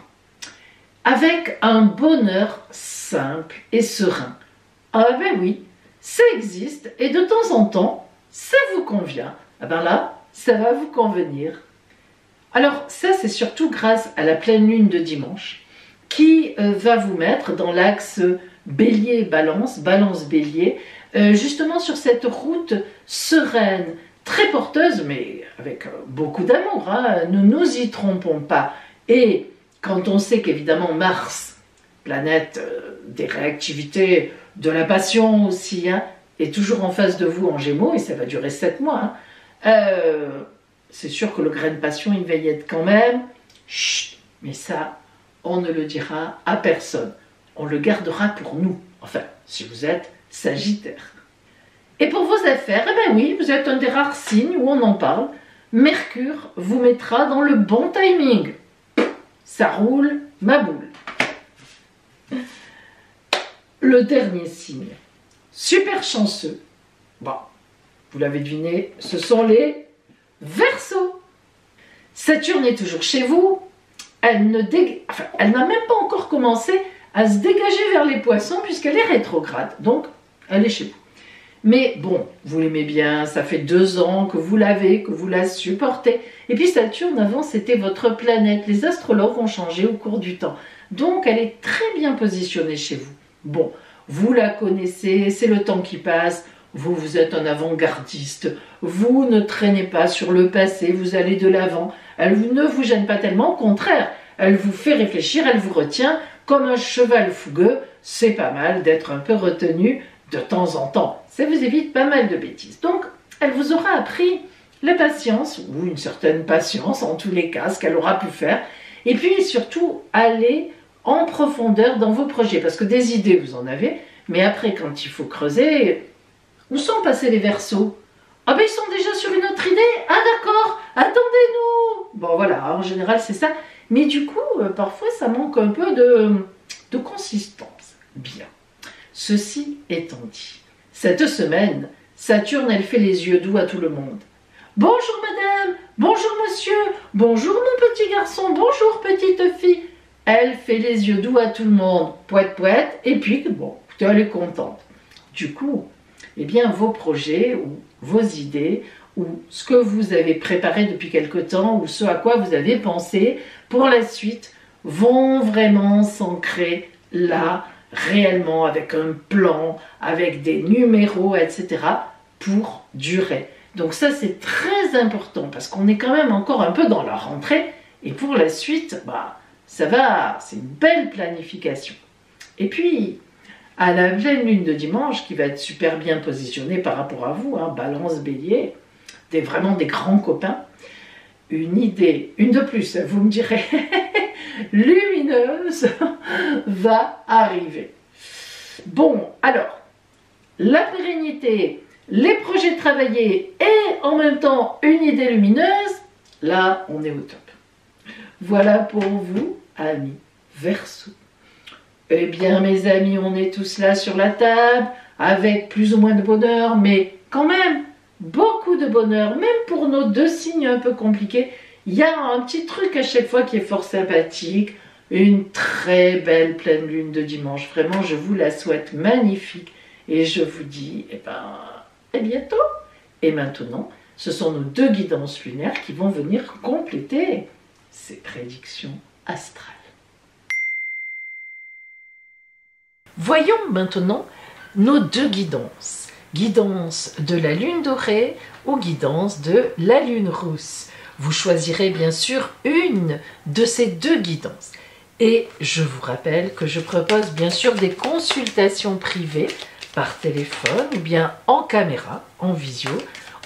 avec un bonheur simple et serein. Ah ben oui, ça existe et de temps en temps, ça vous convient. Ah ben là, ça va vous convenir. Alors ça, c'est surtout grâce à la pleine lune de dimanche qui va vous mettre dans l'axe Bélier-Balance, Balance-Bélier, justement sur cette route sereine, très porteuse, mais avec beaucoup d'amour, hein, ne nous y trompons pas. Et quand on sait qu'évidemment Mars, planète des réactivités, de la passion aussi, hein, est toujours en face de vous en Gémeaux, et ça va durer 7 mois, hein, c'est sûr que le grain de passion, il va y être quand même. Chut, mais ça, on ne le dira à personne. On le gardera pour nous. Enfin, si vous êtes Sagittaire. Et pour vos affaires, eh bien oui, vous êtes un des rares signes où on en parle. Mercure vous mettra dans le bon timing. Ça roule ma boule. Le dernier signe, super chanceux. Bon, vous l'avez deviné, ce sont les Verseaux. Saturne est toujours chez vous. Elle n'a même pas encore commencé à se dégager vers les Poissons puisqu'elle est rétrograde. Donc, elle est chez vous. Mais bon, vous l'aimez bien, ça fait 2 ans que vous l'avez, que vous la supportez. Et puis Saturne, avant, c'était votre planète. Les astrologues ont changé au cours du temps. Donc, elle est très bien positionnée chez vous. Bon, vous la connaissez, c'est le temps qui passe. Vous êtes un avant-gardiste. Vous ne traînez pas sur le passé, vous allez de l'avant. Elle ne vous gêne pas tellement, au contraire. Elle vous fait réfléchir, elle vous retient comme un cheval fougueux. C'est pas mal d'être un peu retenu de temps en temps. Ça vous évite pas mal de bêtises. Donc, elle vous aura appris la patience, ou une certaine patience en tous les cas, ce qu'elle aura pu faire. Et puis surtout, aller en profondeur dans vos projets. Parce que des idées, vous en avez. Mais après, quand il faut creuser, où sont passés les versos? Ah ben ils sont déjà sur une autre idée. Ah d'accord, attendez-nous. Bon voilà, en général c'est ça. Mais du coup, parfois ça manque un peu de consistance. Bien. Ceci étant dit, cette semaine, Saturne, elle fait les yeux doux à tout le monde. Bonjour madame, bonjour monsieur, bonjour mon petit garçon, bonjour petite fille. Elle fait les yeux doux à tout le monde, poète poète, et puis bon, elle est contente. Du coup, eh bien vos projets ou vos idées ou ce que vous avez préparé depuis quelque temps ou ce à quoi vous avez pensé pour la suite vont vraiment s'ancrer là, réellement, avec un plan, avec des numéros, etc. pour durer. Donc ça c'est très important parce qu'on est quand même encore un peu dans la rentrée et pour la suite, bah, ça va, c'est une belle planification. Et puis, à la pleine lune de dimanche, qui va être super bien positionnée par rapport à vous, hein, Balance, Bélier, vraiment des grands copains, une idée, une de plus, vous me direz, lumineuse, va arriver. Bon, alors, la pérennité, les projets travaillés et en même temps une idée lumineuse, là, on est au top. Voilà pour vous, amis Verseau. Eh bien, mes amis, on est tous là sur la table, avec plus ou moins de bonheur, mais quand même, beaucoup de bonheur, même pour nos deux signes un peu compliqués. Il y a un petit truc à chaque fois qui est fort sympathique, une très belle pleine lune de dimanche. Vraiment, je vous la souhaite magnifique et je vous dis, eh ben, à bientôt. Et maintenant, ce sont nos deux guidances lunaires qui vont venir compléter ces prédictions astrales. Voyons maintenant nos deux guidances. Guidance de la lune dorée ou guidance de la lune rousse. Vous choisirez bien sûr une de ces deux guidances. Et je vous rappelle que je propose bien sûr des consultations privées par téléphone ou bien en caméra, en visio,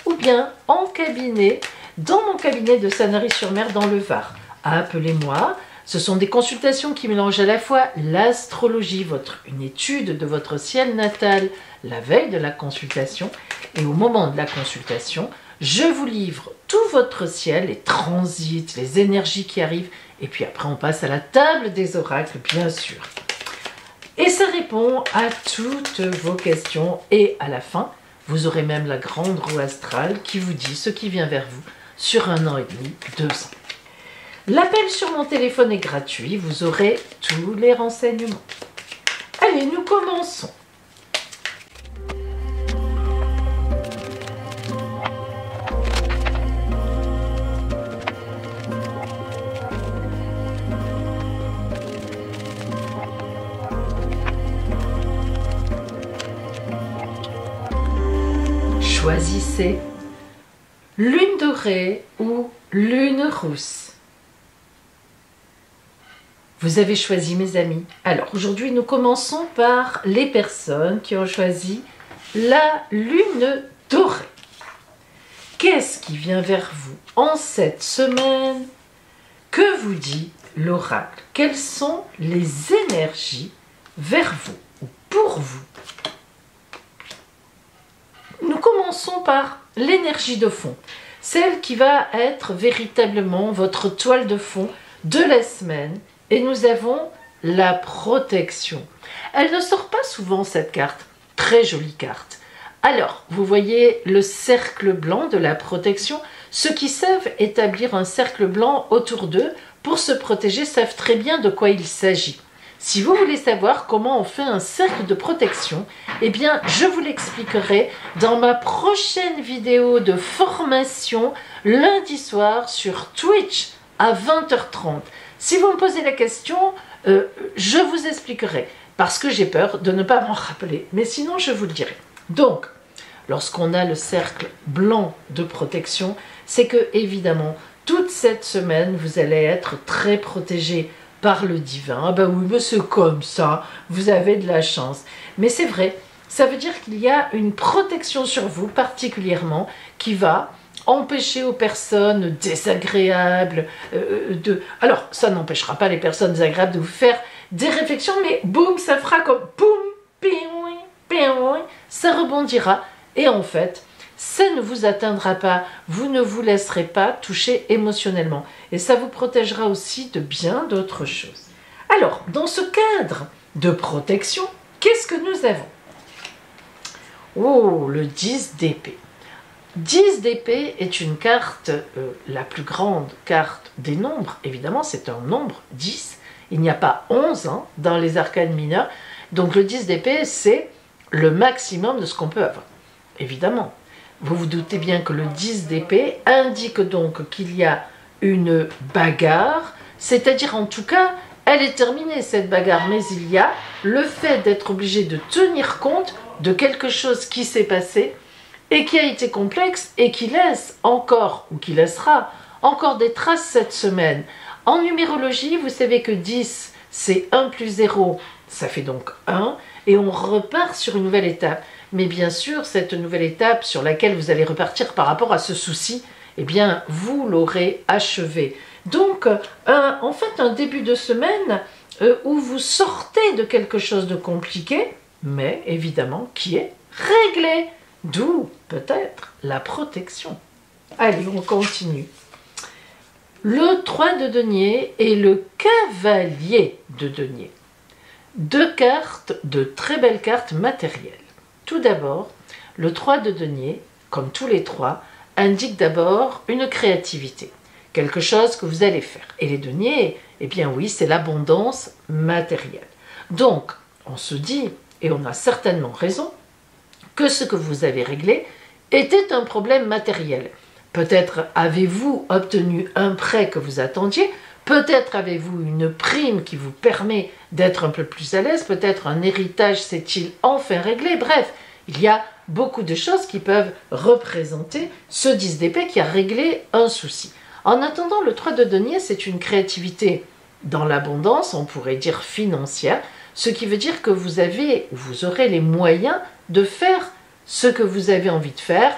ou bien en cabinet, dans mon cabinet de Sanary-sur-Mer dans le Var. Appelez-moi. Ce sont des consultations qui mélangent à la fois l'astrologie, une étude de votre ciel natal la veille de la consultation, et au moment de la consultation, je vous livre tout votre ciel, les transits, les énergies qui arrivent, et puis après on passe à la table des oracles, bien sûr. Et ça répond à toutes vos questions, et à la fin, vous aurez même la grande roue astrale qui vous dit ce qui vient vers vous sur 1 an et demi, 2 ans. L'appel sur mon téléphone est gratuit, vous aurez tous les renseignements. Allez, nous commençons. Choisissez lune dorée ou lune rousse. Vous avez choisi, mes amis. Alors, aujourd'hui, nous commençons par les personnes qui ont choisi la lune dorée. Qu'est-ce qui vient vers vous en cette semaine? Que vous dit l'oracle? Quelles sont les énergies vers vous ou pour vous? Nous commençons par l'énergie de fond, celle qui va être véritablement votre toile de fond de la semaine. Et nous avons la protection. Elle ne sort pas souvent cette carte, très jolie carte. Alors, vous voyez le cercle blanc de la protection. Ceux qui savent établir un cercle blanc autour d'eux pour se protéger savent très bien de quoi il s'agit. Si vous voulez savoir comment on fait un cercle de protection, eh bien, je vous l'expliquerai dans ma prochaine vidéo de formation lundi soir sur Twitch à 20h30. Si vous me posez la question, je vous expliquerai, parce que j'ai peur de ne pas m'en rappeler, mais sinon je vous le dirai. Donc, lorsqu'on a le cercle blanc de protection, c'est que, évidemment, toute cette semaine, vous allez être très protégé par le divin. Ah ben oui, mais c'est comme ça, vous avez de la chance. Mais c'est vrai, ça veut dire qu'il y a une protection sur vous particulièrement qui va empêcher aux personnes désagréables Alors, ça n'empêchera pas les personnes désagréables de vous faire des réflexions, mais boum, ça fera comme boum, piouin, piouin, ça rebondira. Et en fait, ça ne vous atteindra pas, vous ne vous laisserez pas toucher émotionnellement. Et ça vous protégera aussi de bien d'autres choses. Alors, dans ce cadre de protection, qu'est-ce que nous avons? Oh, le 10 d'épée. 10 d'épée est une carte, la plus grande carte des nombres. Évidemment, c'est un nombre 10. Il n'y a pas 11 dans les arcanes mineures. Donc le 10 d'épée, c'est le maximum de ce qu'on peut avoir. Évidemment, vous vous doutez bien que le 10 d'épée indique donc qu'il y a une bagarre. C'est-à-dire, en tout cas, elle est terminée cette bagarre. Mais il y a le fait d'être obligé de tenir compte de quelque chose qui s'est passé et qui a été complexe et qui laisse encore, ou qui laissera encore des traces cette semaine. En numérologie, vous savez que 10, c'est 1 plus 0, ça fait donc 1, et on repart sur une nouvelle étape. Mais bien sûr, cette nouvelle étape sur laquelle vous allez repartir par rapport à ce souci, eh bien, vous l'aurez achevé. Donc, en fait, un début de semaine où vous sortez de quelque chose de compliqué, mais évidemment qui est réglé. D'où peut-être la protection. Allez, on continue. Le 3 de denier et le cavalier de denier. Deux cartes, de très belles cartes matérielles. Tout d'abord, le 3 de denier, comme tous les trois, indique d'abord une créativité. Quelque chose que vous allez faire. Et les deniers, eh bien oui, c'est l'abondance matérielle. Donc, on se dit, et on a certainement raison, que ce que vous avez réglé était un problème matériel. Peut-être avez-vous obtenu un prêt que vous attendiez, peut-être avez-vous une prime qui vous permet d'être un peu plus à l'aise, peut-être un héritage s'est-il enfin réglé, bref, il y a beaucoup de choses qui peuvent représenter ce 10 d'épée qui a réglé un souci. En attendant, le 3 de denier, c'est une créativité dans l'abondance, on pourrait dire financière, ce qui veut dire que vous avez, vous aurez les moyens de faire ce que vous avez envie de faire.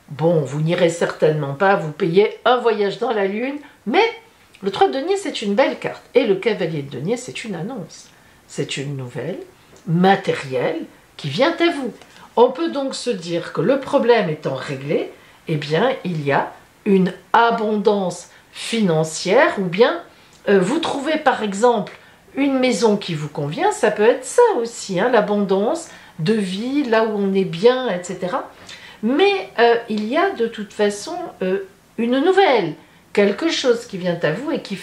Bon, vous n'irez certainement pas vous payer un voyage dans la lune, mais le 3 de denier, c'est une belle carte. Et le cavalier de denier, c'est une annonce. C'est une nouvelle matérielle qui vient à vous. On peut donc se dire que le problème étant réglé, eh bien, il y a une abondance financière, ou bien vous trouvez par exemple une maison qui vous convient, ça peut être ça aussi, l'abondance de vie, là où on est bien, etc. Mais il y a de toute façon une nouvelle, quelque chose qui vient à vous et qui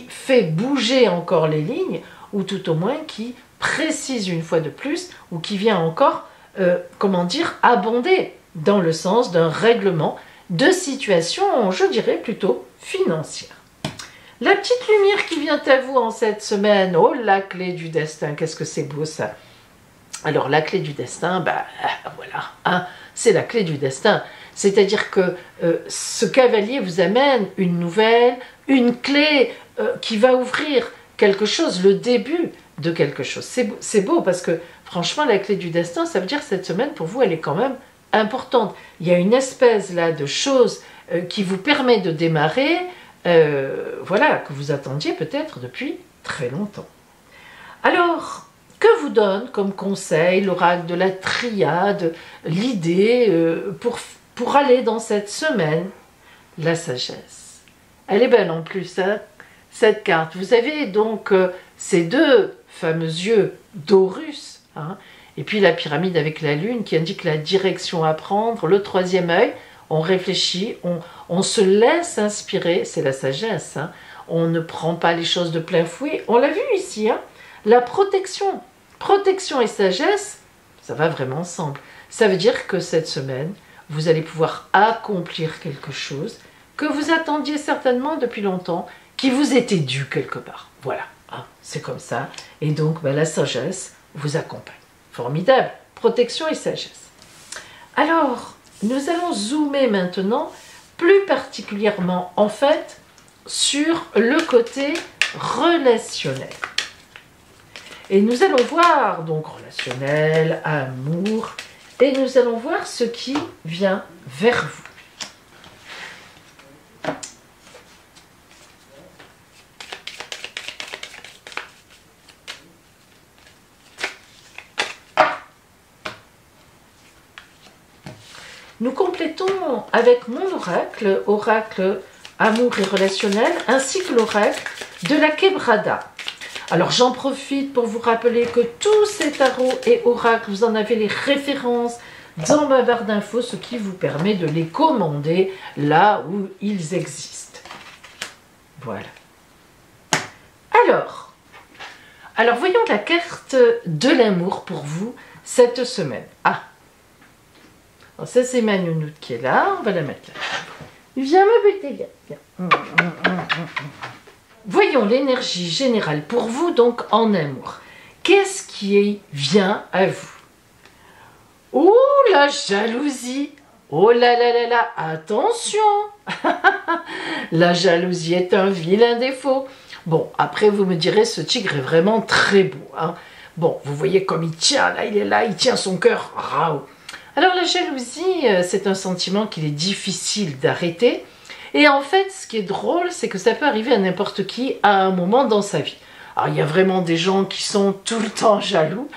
fait bouger encore les lignes, ou tout au moins qui précise une fois de plus, ou qui vient encore, comment dire, abonder dans le sens d'un règlement de situation, je dirais plutôt financière. La petite lumière qui vient à vous en cette semaine, oh la clé du destin, qu'est-ce que c'est beau ça. Alors la clé du destin, voilà, c'est la clé du destin. C'est-à-dire que ce cavalier vous amène une nouvelle, une clé qui va ouvrir quelque chose, le début de quelque chose. C'est beau parce que franchement la clé du destin, ça veut dire que cette semaine pour vous elle est quand même importante. Il y a une espèce là de chose qui vous permet de démarrer, voilà, que vous attendiez peut-être depuis très longtemps. Alors, que vous donne comme conseil l'oracle de la triade, l'idée pour aller dans cette semaine? La sagesse. Elle est belle en plus, cette carte. Vous avez donc ces deux fameux yeux d'Horus, et puis la pyramide avec la lune qui indique la direction à prendre, le troisième œil, on réfléchit, on se laisse inspirer, c'est la sagesse, on ne prend pas les choses de plein fouet, on l'a vu ici, la protection et sagesse, ça va vraiment ensemble. Ça veut dire que cette semaine, vous allez pouvoir accomplir quelque chose que vous attendiez certainement depuis longtemps, qui vous était dû quelque part. Voilà, c'est comme ça. Et donc, la sagesse vous accompagne. Formidable, protection et sagesse. Alors, nous allons zoomer maintenant, plus particulièrement en fait, sur le côté relationnel. Et nous allons voir, donc relationnel, amour, et nous allons voir ce qui vient vers vous. Nous complétons avec mon oracle, oracle amour et relationnel, ainsi que l'oracle de la Quebrada. Alors j'en profite pour vous rappeler que tous ces tarots et oracles, vous en avez les références dans ma barre d'infos, ce qui vous permet de les commander là où ils existent. Voilà. Alors voyons la carte de l'amour pour vous cette semaine. Ah, alors ça c'est ma nounoute qui est là, on va la mettre là. Viens me buter, viens. Voyons l'énergie générale pour vous, donc en amour. Qu'est-ce qui vient à vous? Oh, la jalousie! Oh là là là là, attention! La jalousie est un vilain défaut. Bon, après vous me direz, ce tigre est vraiment très beau. Hein. Bon, vous voyez comme il tient, là, il tient son cœur. Rao. Alors la jalousie, c'est un sentiment qu'il est difficile d'arrêter. Et en fait, ce qui est drôle, c'est que ça peut arriver à n'importe qui à un moment dans sa vie. Alors, il y a vraiment des gens qui sont tout le temps jaloux.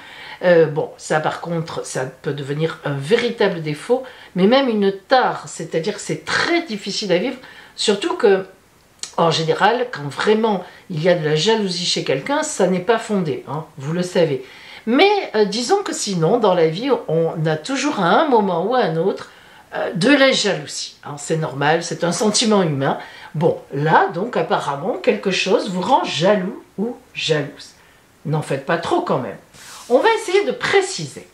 Bon, ça par contre, ça peut devenir un véritable défaut, mais même une tare, c'est-à-dire que c'est très difficile à vivre, surtout que, en général, quand vraiment il y a de la jalousie chez quelqu'un, ça n'est pas fondé, hein, vous le savez. Mais disons que sinon, dans la vie, on a toujours à un moment ou à un autre de la jalousie. Hein, c'est normal, c'est un sentiment humain. Bon, là, donc, apparemment, quelque chose vous rend jaloux ou jalouse. N'en faites pas trop quand même. On va essayer de préciser.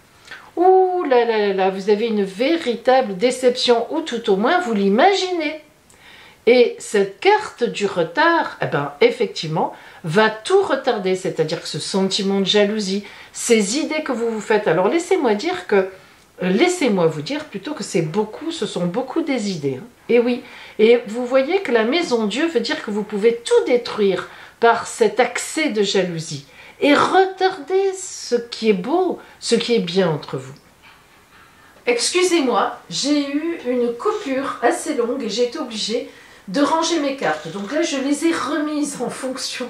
Ouh là là là là, vous avez une véritable déception, ou tout au moins vous l'imaginez. Et cette carte du retard, eh ben, effectivement, va tout retarder, c'est-à-dire que ce sentiment de jalousie, ces idées que vous vous faites. Alors laissez-moi vous dire plutôt que ce sont beaucoup des idées. Hein. Et oui, et vous voyez que la maison Dieu veut dire que vous pouvez tout détruire par cet accès de jalousie et retarder ce qui est beau, ce qui est bien entre vous. Excusez-moi, j'ai eu une coupure assez longue et j'ai été obligée de ranger mes cartes. Donc là, je les ai remises en fonction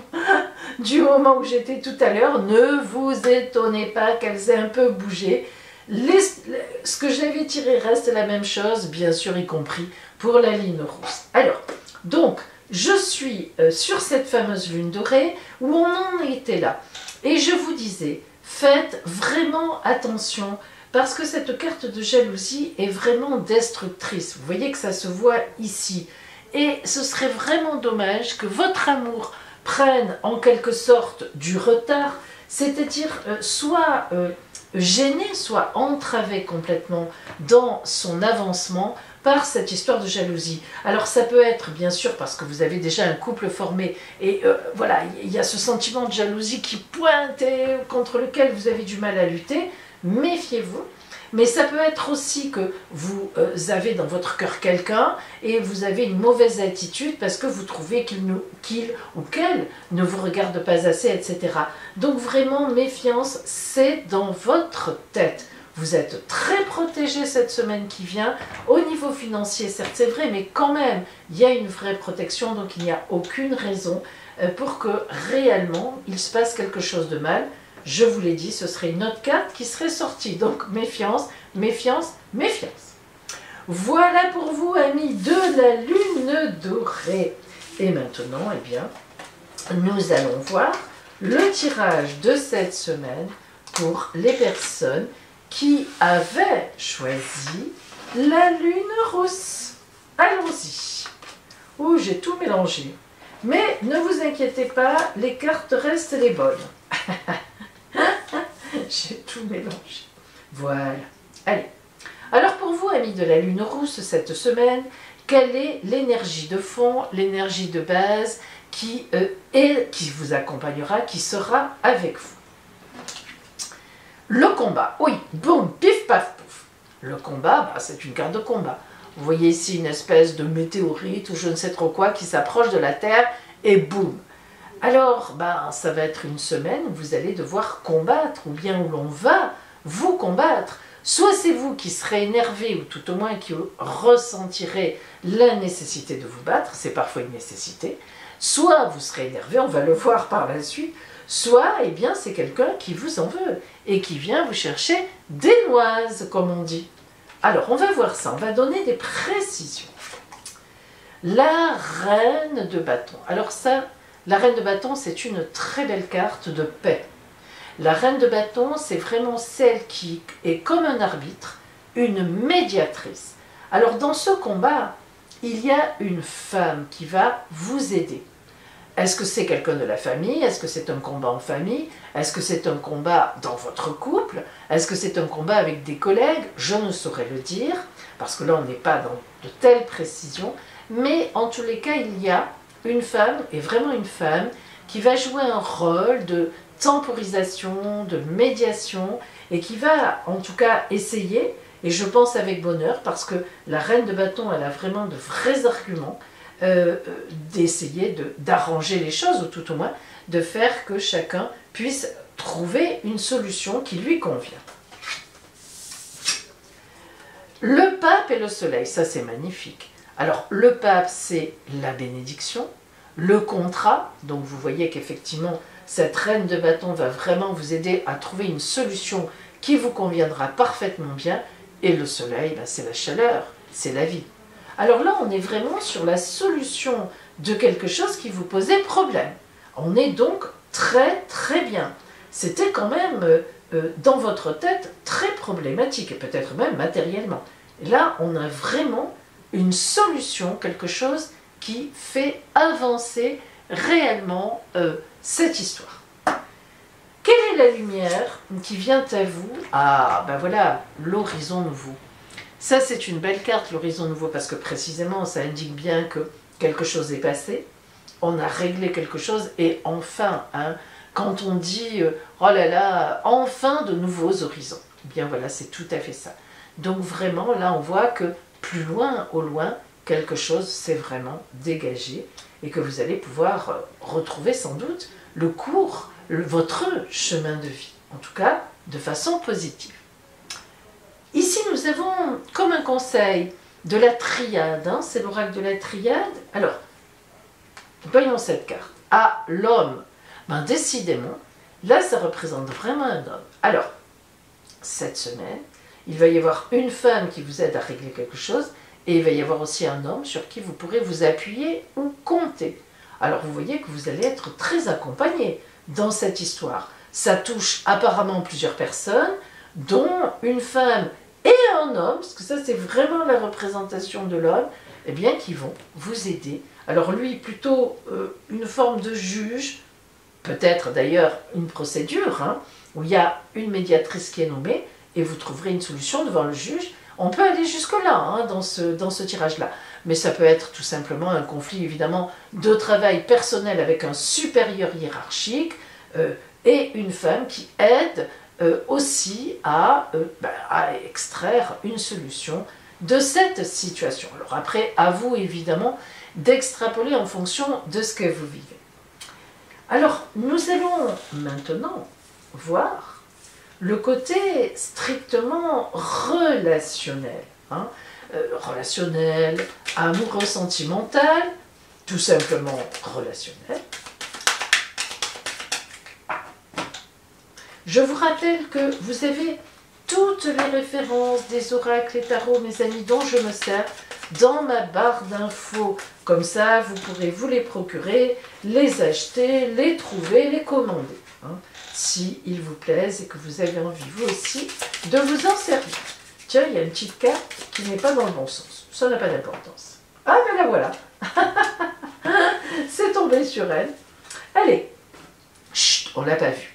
du moment où j'étais tout à l'heure. Ne vous étonnez pas qu'elles aient un peu bougé. Ce que j'avais tiré reste la même chose, bien sûr, y compris pour la ligne rousse. Alors, donc, je suis sur cette fameuse lune dorée où on en était là. Et je vous disais, faites vraiment attention parce que cette carte de jalousie est vraiment destructrice. Vous voyez que ça se voit ici. Et ce serait vraiment dommage que votre amour prenne en quelque sorte du retard, c'est-à-dire soit gêné, soit entravé complètement dans son avancement par cette histoire de jalousie. Alors ça peut être bien sûr parce que vous avez déjà un couple formé et voilà, il y a ce sentiment de jalousie qui pointe et contre lequel vous avez du mal à lutter, méfiez-vous. Mais ça peut être aussi que vous avez dans votre cœur quelqu'un et vous avez une mauvaise attitude parce que vous trouvez qu'il ou qu'elle ne vous regarde pas assez, etc. Donc vraiment, méfiance, c'est dans votre tête. Vous êtes très protégé cette semaine qui vient. Au niveau financier, certes c'est vrai, mais quand même, il y a une vraie protection, donc il n'y a aucune raison pour que réellement il se passe quelque chose de mal. Je vous l'ai dit, ce serait une autre carte qui serait sortie. Donc, méfiance, méfiance, méfiance. Voilà pour vous, amis de la lune dorée. Et maintenant, eh bien, nous allons voir le tirage de cette semaine pour les personnes qui avaient choisi la lune rousse. Allons-y. Ouh, j'ai tout mélangé. Mais ne vous inquiétez pas, les cartes restent les bonnes. J'ai tout mélangé. Voilà. Allez. Alors pour vous, amis de la lune rousse, cette semaine, quelle est l'énergie de fond, l'énergie de base qui vous accompagnera, qui sera avec vous? Le combat. Oui, boum, pif, paf, pouf. Le combat, bah, c'est une carte de combat. Vous voyez ici une espèce de météorite ou je ne sais trop quoi qui s'approche de la Terre et boum. Alors, ben, ça va être une semaine où vous allez devoir combattre, ou bien où l'on va vous combattre. Soit c'est vous qui serez énervé, ou tout au moins qui ressentirez la nécessité de vous battre, c'est parfois une nécessité, soit vous serez énervé, on va le voir par la suite, soit eh bien c'est quelqu'un qui vous en veut et qui vient vous chercher des noises, comme on dit. Alors, on va voir ça, on va donner des précisions. La reine de bâton. Alors ça, la reine de bâton, c'est une très belle carte de paix. La reine de bâton, c'est vraiment celle qui est comme un arbitre, une médiatrice. Alors dans ce combat, il y a une femme qui va vous aider. Est-ce que c'est quelqu'un de la famille? Est-ce que c'est un combat en famille? Est-ce que c'est un combat dans votre couple? Est-ce que c'est un combat avec des collègues? Je ne saurais le dire, parce que là on n'est pas dans de telles précisions. Mais en tous les cas, il y a une femme, et vraiment une femme, qui va jouer un rôle de temporisation, de médiation, et qui va en tout cas essayer, et je pense avec bonheur, parce que la reine de bâton, elle a vraiment de vrais arguments, d'essayer d'arranger les choses, ou tout au moins de faire que chacun puisse trouver une solution qui lui convient. Le pape et le soleil, ça c'est magnifique. Alors le pape, c'est la bénédiction, le contrat, donc vous voyez qu'effectivement cette reine de bâton va vraiment vous aider à trouver une solution qui vous conviendra parfaitement bien, et le soleil, ben, c'est la chaleur, c'est la vie. Alors là, on est vraiment sur la solution de quelque chose qui vous posait problème. On est donc très très bien. C'était quand même dans votre tête très problématique, et peut-être même matériellement. Et là, on a vraiment une solution, quelque chose qui fait avancer réellement cette histoire. Quelle est la lumière qui vient à vous? Ah, ben voilà, l'horizon nouveau. Ça, c'est une belle carte, l'horizon nouveau, parce que précisément, ça indique bien que quelque chose est passé, on a réglé quelque chose, et enfin, hein, quand on dit « oh là là, enfin de nouveaux horizons », eh bien voilà, c'est tout à fait ça. Donc vraiment, là, on voit que plus loin, au loin, quelque chose s'est vraiment dégagé, et que vous allez pouvoir retrouver sans doute le cours, votre chemin de vie, en tout cas, de façon positive. Ici, nous avons comme un conseil de la triade, hein, c'est l'oracle de la triade. Alors, voyons cette carte. Ah, l'homme. Ben, décidément, là, ça représente vraiment un homme. Alors, cette semaine, il va y avoir une femme qui vous aide à régler quelque chose, et il va y avoir aussi un homme sur qui vous pourrez vous appuyer ou compter. Alors, vous voyez que vous allez être très accompagné dans cette histoire. Ça touche apparemment plusieurs personnes, dont une femme et un homme, parce que ça c'est vraiment la représentation de l'homme, eh bien qui vont vous aider. Alors lui plutôt une forme de juge, peut-être d'ailleurs une procédure, hein, où il y a une médiatrice qui est nommée, et vous trouverez une solution devant le juge. On peut aller jusque-là hein, dans ce tirage-là, mais ça peut être tout simplement un conflit évidemment de travail personnel avec un supérieur hiérarchique, et une femme qui aide aussi à extraire une solution de cette situation. Alors après, à vous évidemment d'extrapoler en fonction de ce que vous vivez. Alors, nous allons maintenant voir le côté strictement relationnel. Hein, relationnel, amoureux, sentimental, tout simplement relationnel. Je vous rappelle que vous avez toutes les références des oracles et tarots, mes amis, dont je me sers dans ma barre d'infos. Comme ça, vous pourrez vous les procurer, les acheter, les trouver, les commander. Hein, si ils vous plaisent et que vous avez envie, vous aussi, de vous en servir. Tiens, il y a une petite carte qui n'est pas dans le bon sens. Ça n'a pas d'importance. Ah, ben la voilà. C'est tombé sur elle. Allez. Chut, on ne l'a pas vue.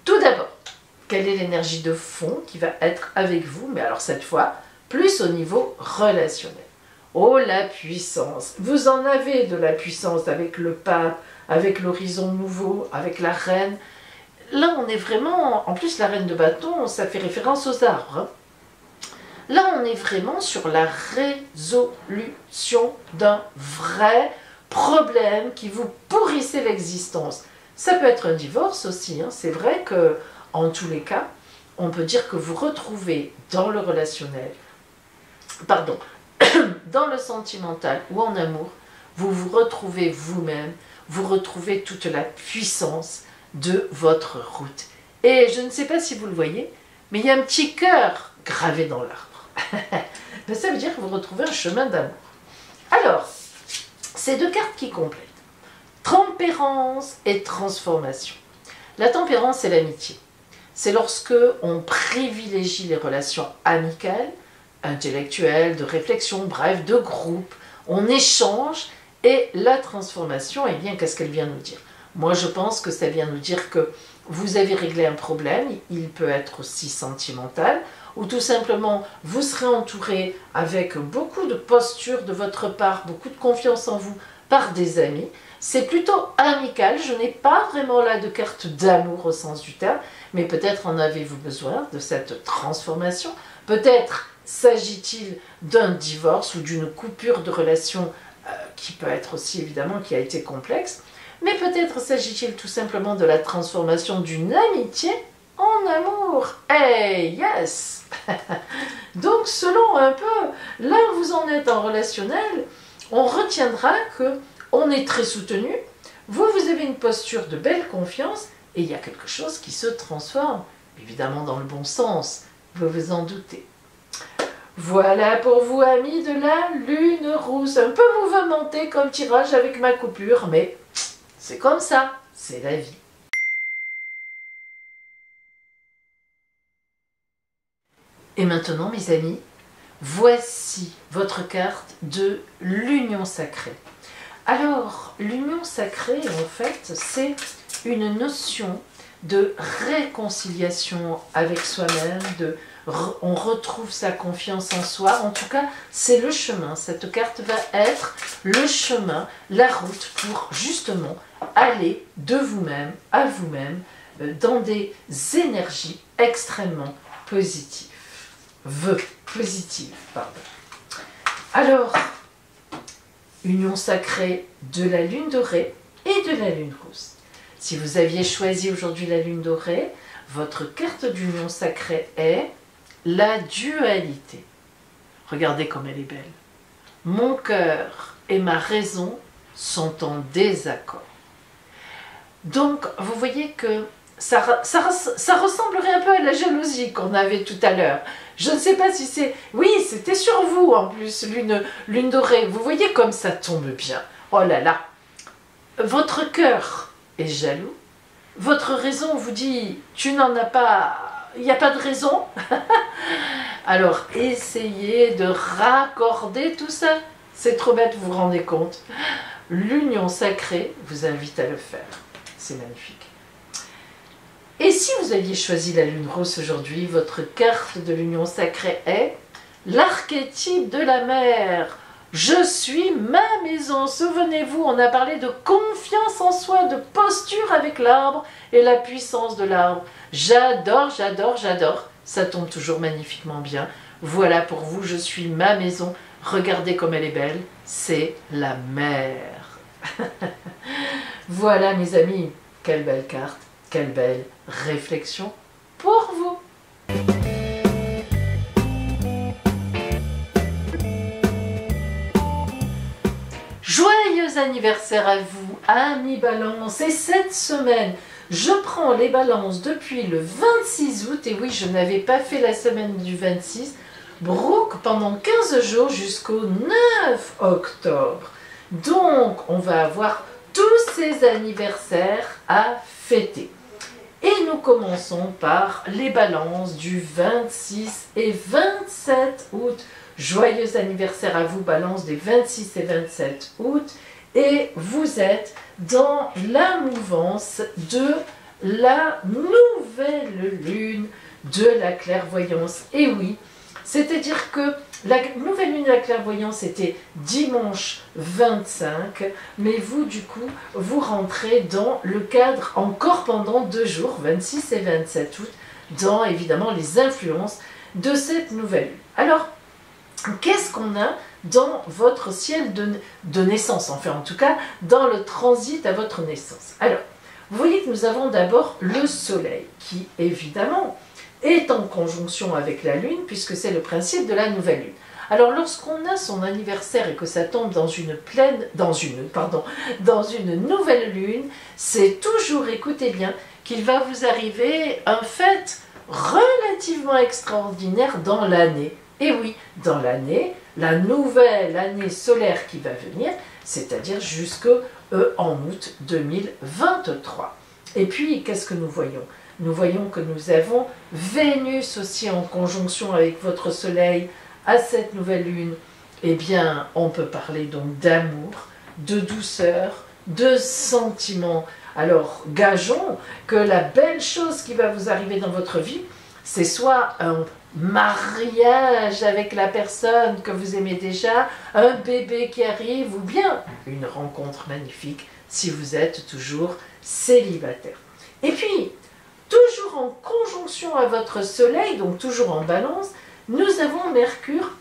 Tout d'abord, quelle est l'énergie de fond qui va être avec vous, mais alors cette fois, plus au niveau relationnel. Oh, la puissance! Vous en avez de la puissance avec le pape, avec l'horizon nouveau, avec la reine. Là, on est vraiment... En plus, la reine de bâton, ça fait référence aux arbres. Hein. Là, on est vraiment sur la résolution d'un vrai problème qui vous pourrissait l'existence. Ça peut être un divorce aussi, hein. C'est vrai que en tous les cas, on peut dire que vous retrouvez dans le relationnel, pardon, dans le sentimental ou en amour, vous vous retrouvez vous-même, vous retrouvez toute la puissance de votre route. Et je ne sais pas si vous le voyez, mais il y a un petit cœur gravé dans l'arbre. Ça veut dire que vous retrouvez un chemin d'amour. Alors, ces deux cartes qui complètent. Tempérance et transformation. La tempérance, c'est l'amitié. C'est lorsque on privilégie les relations amicales, intellectuelles, de réflexion, bref, de groupe. On échange et la transformation, eh bien, qu'est-ce qu'elle vient nous dire? Moi, je pense que ça vient nous dire que vous avez réglé un problème, il peut être aussi sentimental, ou tout simplement, vous serez entouré avec beaucoup de posture de votre part, beaucoup de confiance en vous par des amis. C'est plutôt amical, je n'ai pas vraiment là de carte d'amour au sens du terme, mais peut-être en avez-vous besoin de cette transformation. Peut-être s'agit-il d'un divorce ou d'une coupure de relation qui peut être aussi évidemment qui a été complexe, mais peut-être s'agit-il tout simplement de la transformation d'une amitié en amour. Hey, yes. Donc selon un peu là où vous en êtes en relationnel, on retiendra que on est très soutenu, vous avez une posture de belle confiance et il y a quelque chose qui se transforme, évidemment dans le bon sens, vous vous en doutez. Voilà pour vous amis de la lune rousse, un peu mouvementé comme tirage avec ma coupure, mais c'est comme ça, c'est la vie. Et maintenant mes amis, voici votre carte de l'union sacrée. Alors, l'union sacrée, en fait, c'est une notion de réconciliation avec soi-même, on retrouve sa confiance en soi. En tout cas, c'est le chemin. Cette carte va être le chemin, la route pour justement aller de vous-même à vous-même dans des énergies extrêmement positives. Positives, pardon. Alors, union sacrée de la lune dorée et de la lune rousse. Si vous aviez choisi aujourd'hui la lune dorée, votre carte d'union sacrée est la dualité. Regardez comme elle est belle. Mon cœur et ma raison sont en désaccord. Donc, vous voyez que ça ressemblerait un peu à la jalousie qu'on avait tout à l'heure. Je ne sais pas si c'est... Oui, c'était sur vous en plus, lune dorée. Vous voyez comme ça tombe bien. Oh là là. Votre cœur est jaloux. Votre raison vous dit, tu n'en as pas... Il n'y a pas de raison. Alors, essayez de raccorder tout ça. C'est trop bête, vous vous rendez compte. L'union sacrée vous invite à le faire. C'est magnifique. Et si vous aviez choisi la lune rose aujourd'hui, votre carte de l'union sacrée est l'archétype de la mer. Je suis ma maison. Souvenez-vous, on a parlé de confiance en soi, de posture avec l'arbre et la puissance de l'arbre. J'adore, j'adore, j'adore. Ça tombe toujours magnifiquement bien. Voilà pour vous, je suis ma maison. Regardez comme elle est belle. C'est la mer. Voilà mes amis, quelle belle carte, quelle belle réflexion pour vous. Joyeux anniversaire à vous, amis Balance. Et cette semaine, je prends les balances depuis le 26 août. Et oui, je n'avais pas fait la semaine du 26. Brooke pendant 15 jours jusqu'au 9 octobre. Donc, on va avoir tous ces anniversaires à fêter. Et nous commençons par les balances du 26 et 27 août. Joyeux anniversaire à vous, Balance, des 26 et 27 août. Et vous êtes dans la mouvance de la nouvelle lune de la clairvoyance. Et oui, c'est-à-dire que la nouvelle lune de la clairvoyance était dimanche 25, mais vous, du coup, vous rentrez dans le cadre encore pendant 2 jours, 26 et 27 août, dans évidemment les influences de cette nouvelle lune. Alors, qu'est-ce qu'on a dans votre ciel de naissance, enfin en tout cas dans le transit à votre naissance. Alors, vous voyez que nous avons d'abord le soleil qui évidemment est en conjonction avec la lune puisque c'est le principe de la nouvelle lune. Alors lorsqu'on a son anniversaire et que ça tombe dans une nouvelle lune, c'est toujours, écoutez bien, qu'il va vous arriver un fait relativement extraordinaire dans l'année. Et oui, dans l'année, la nouvelle année solaire qui va venir, c'est-à-dire jusqu'en août 2023. Et puis, qu'est-ce que nous voyons? Nous voyons que nous avons Vénus aussi en conjonction avec votre soleil à cette nouvelle lune. Eh bien, on peut parler donc d'amour, de douceur, de sentiments. Alors, gageons que la belle chose qui va vous arriver dans votre vie, c'est soit un mariage avec la personne que vous aimez déjà, un bébé qui arrive, ou bien une rencontre magnifique si vous êtes toujours célibataire. Et puis, toujours en conjonction à votre soleil, donc toujours en balance, nous avons Mercure,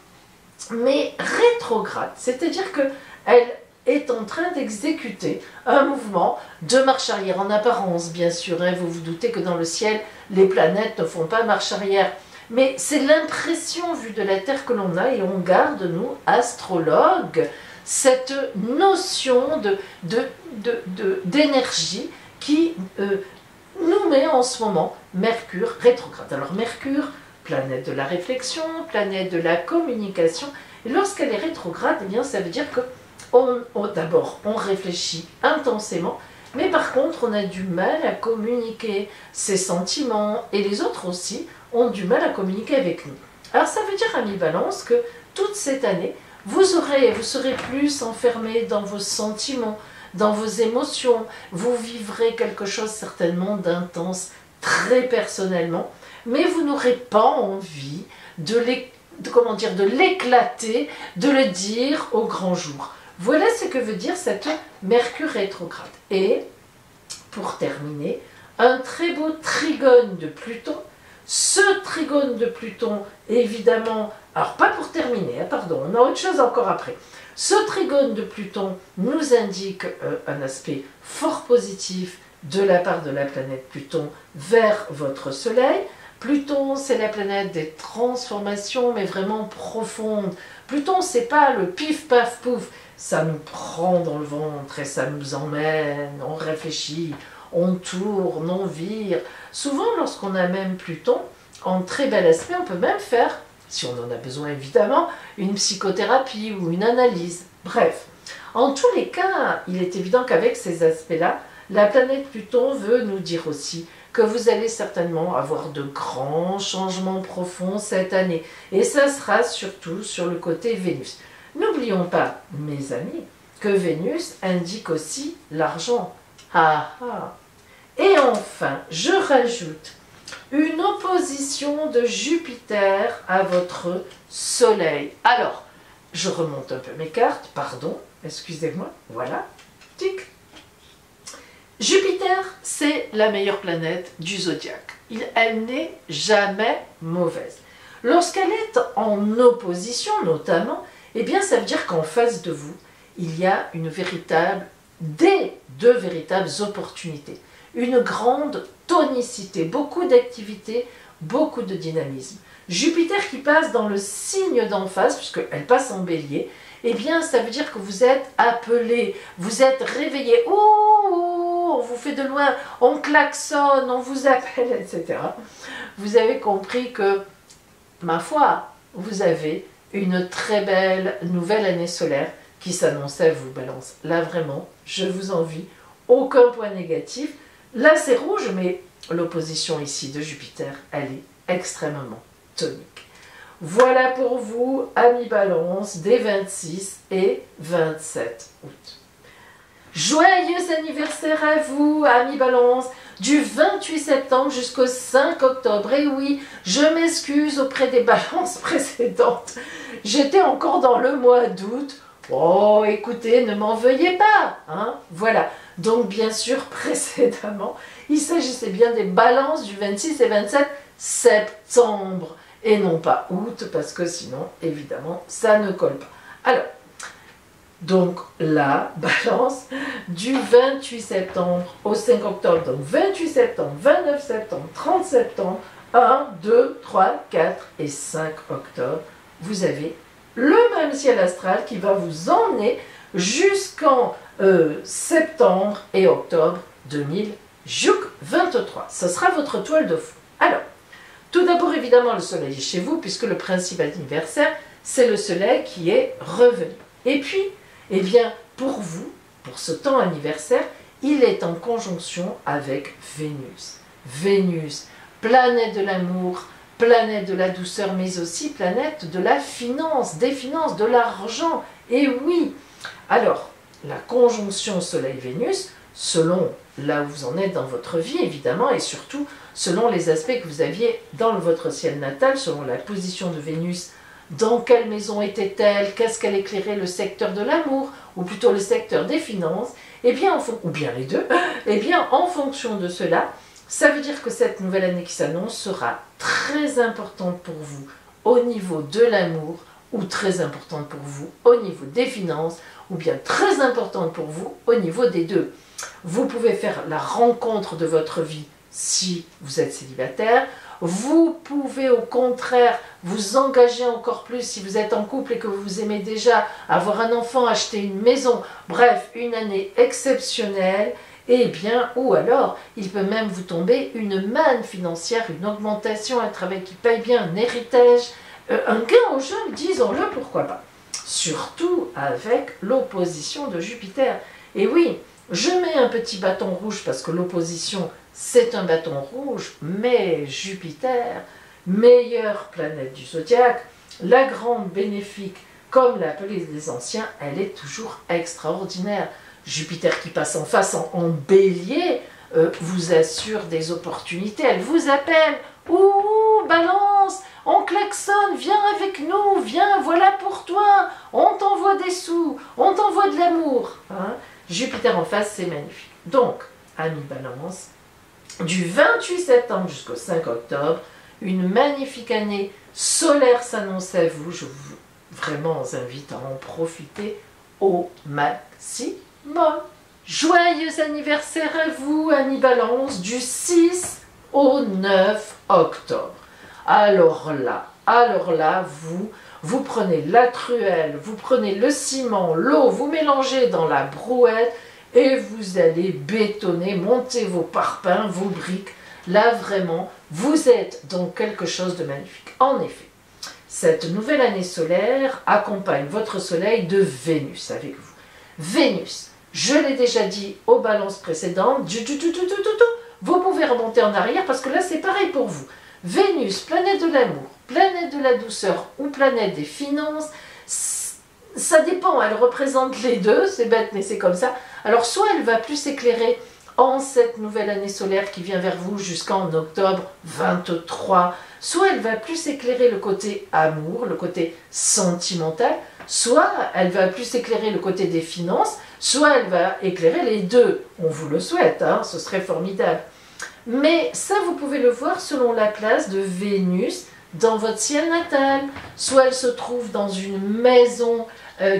mais rétrograde, c'est-à-dire qu'elle est en train d'exécuter un mouvement de marche arrière, en apparence bien sûr, hein, vous vous doutez que dans le ciel, les planètes ne font pas marche arrière, mais c'est l'impression vue de la Terre que l'on a et on garde, nous, astrologues, cette notion d'énergie qui nous met en ce moment Mercure rétrograde. Alors Mercure, planète de la réflexion, planète de la communication, et lorsqu'elle est rétrograde, eh bien, ça veut dire que d'abord, on réfléchit intensément, mais par contre, on a du mal à communiquer ses sentiments, et les autres aussi ont du mal à communiquer avec nous. Alors ça veut dire, amis Balance, que toute cette année, vous serez plus enfermé dans vos sentiments, dans vos émotions, vous vivrez quelque chose certainement d'intense, très personnellement, mais vous n'aurez pas envie de l'éclater, de le dire au grand jour. Voilà ce que veut dire cette Mercure rétrograde. Et, pour terminer, un très beau trigone de Pluton. Ce trigone de Pluton, évidemment, alors pas pour terminer, hein, pardon, on a autre chose encore après. Ce trigone de Pluton nous indique un aspect fort positif de la part de la planète Pluton vers votre Soleil. Pluton, c'est la planète des transformations, mais vraiment profondes. Pluton, c'est pas le pif, paf, pouf. Ça nous prend dans le ventre et ça nous emmène, on réfléchit, on tourne, on vire. Souvent, lorsqu'on a même Pluton, en très bel aspect, on peut même faire, si on en a besoin évidemment, une psychothérapie ou une analyse. Bref, en tous les cas, il est évident qu'avec ces aspects-là, la planète Pluton veut nous dire aussi que vous allez certainement avoir de grands changements profonds cette année. Et ça sera surtout sur le côté Vénus. N'oublions pas, mes amis, que Vénus indique aussi l'argent. Ah ah. Et enfin, je rajoute une opposition de Jupiter à votre Soleil. Alors, je remonte un peu mes cartes, pardon, excusez-moi, voilà, tic. Jupiter, c'est la meilleure planète du zodiaque. Elle n'est jamais mauvaise. Lorsqu'elle est en opposition, notamment, eh bien, ça veut dire qu'en face de vous, il y a deux véritables opportunités. Une grande tonicité, beaucoup d'activité, beaucoup de dynamisme. Jupiter qui passe dans le signe d'en face, puisqu'elle passe en bélier, eh bien, ça veut dire que vous êtes appelé, vous êtes réveillé. Oh, on vous fait de loin, on klaxonne, on vous appelle, etc. Vous avez compris que, ma foi, vous avez une très belle nouvelle année solaire qui s'annonce à vous, Balance. Là, vraiment, je vous envie. Aucun point négatif. Là, c'est rouge, mais l'opposition ici de Jupiter, elle est extrêmement tonique. Voilà pour vous, amis Balance, des 26 et 27 août. Joyeux anniversaire à vous, amis Balance, du 28 septembre jusqu'au 5 octobre. Et oui, je m'excuse auprès des balances précédentes. J'étais encore dans le mois d'août. Oh, écoutez, ne m'en veuillez pas, hein. Voilà. Donc, bien sûr, précédemment, il s'agissait bien des balances du 26 et 27 septembre. Et non pas août, parce que sinon, évidemment, ça ne colle pas. Alors, donc la balance du 28 septembre au 5 octobre, donc 28 septembre, 29 septembre, 30 septembre, 1, 2, 3, 4 et 5 octobre, vous avez le même ciel astral qui va vous emmener jusqu'en septembre et octobre 2023. Ce sera votre toile de fond. Alors, tout d'abord, évidemment, le soleil est chez vous, puisque le principe anniversaire, c'est le soleil qui est revenu. Et puis, eh bien, pour vous, pour ce temps anniversaire, il est en conjonction avec Vénus. Vénus, planète de l'amour, planète de la douceur, mais aussi planète de la finance, des finances, de l'argent. Et oui, alors, la conjonction Soleil-Vénus, selon là où vous en êtes dans votre vie, évidemment, et surtout selon les aspects que vous aviez dans votre ciel natal, selon la position de Vénus, dans quelle maison était-elle, qu'est-ce qu'elle éclairait, le secteur de l'amour, ou plutôt le secteur des finances, eh bien, ou bien les deux, eh bien, en fonction de cela, ça veut dire que cette nouvelle année qui s'annonce sera très importante pour vous au niveau de l'amour, ou très importante pour vous au niveau des finances, ou bien très importante pour vous au niveau des deux. Vous pouvez faire la rencontre de votre vie si vous êtes célibataire. Vous pouvez au contraire vous engager encore plus si vous êtes en couple et que vous aimez déjà avoir un enfant, acheter une maison. Bref, une année exceptionnelle. Eh bien, ou alors, il peut même vous tomber une manne financière, une augmentation, un travail qui paye bien, un héritage, un gain aux jeunes, disons-le, pourquoi pas. Surtout avec l'opposition de Jupiter. Et oui, je mets un petit bâton rouge parce que l'opposition, c'est un bâton rouge, mais Jupiter, meilleure planète du zodiaque, la grande bénéfique, comme l'appelaient les anciens, elle est toujours extraordinaire. Jupiter qui passe en face en bélier vous assure des opportunités, elle vous appelle, ouh, balance, on klaxonne, viens avec nous, viens, voilà pour toi, on t'envoie des sous, on t'envoie de l'amour. Hein. Jupiter en face, c'est magnifique. Donc, amis balance, du 28 septembre jusqu'au 5 octobre, une magnifique année solaire s'annonce à vous. Je vous vraiment invite à en profiter au maximum. Joyeux anniversaire à vous, amis balance, du 6 au 9 octobre. Alors là, vous prenez la truelle, vous prenez le ciment, l'eau, vous mélangez dans la brouette et vous allez bétonner, monter vos parpaings, vos briques. Là, vraiment, vous êtes dans quelque chose de magnifique. En effet, cette nouvelle année solaire accompagne votre soleil de Vénus avec vous. Vénus, je l'ai déjà dit aux balances précédentes, vous pouvez remonter en arrière parce que là, c'est pareil pour vous. Vénus, planète de l'amour, planète de la douceur ou planète des finances, ça dépend, elle représente les deux, c'est bête mais c'est comme ça. Alors soit elle va plus éclairer en cette nouvelle année solaire qui vient vers vous jusqu'en octobre 23, soit elle va plus éclairer le côté amour, le côté sentimental, soit elle va plus éclairer le côté des finances, soit elle va éclairer les deux. On vous le souhaite, hein, ce serait formidable. Mais ça, vous pouvez le voir selon la place de Vénus dans votre ciel natal. Soit elle se trouve dans une maison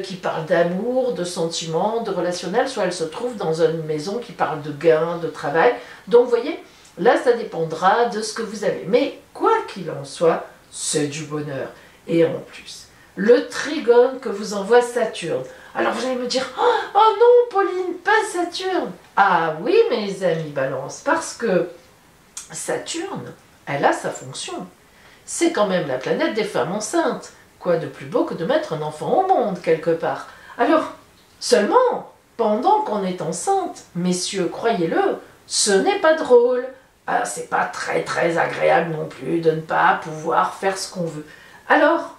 qui parle d'amour, de sentiments, de relationnel, soit elle se trouve dans une maison qui parle de gain, de travail. Donc, vous voyez, là, ça dépendra de ce que vous avez. Mais quoi qu'il en soit, c'est du bonheur. Et en plus, le trigone que vous envoie Saturne. Alors, vous allez me dire, oh non, Pauline, pas Saturne. Ah oui, mes amis balance, parce que Saturne, elle a sa fonction. C'est quand même la planète des femmes enceintes. Quoi de plus beau que de mettre un enfant au monde, quelque part. Alors, seulement, pendant qu'on est enceinte, messieurs, croyez-le, ce n'est pas drôle. Ah, c'est pas très agréable non plus de ne pas pouvoir faire ce qu'on veut. Alors,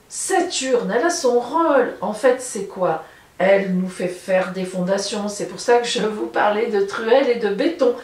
Saturne, elle a son rôle. En fait, c'est quoi? Elle nous fait faire des fondations. C'est pour ça que je vous parlais de truelle et de béton.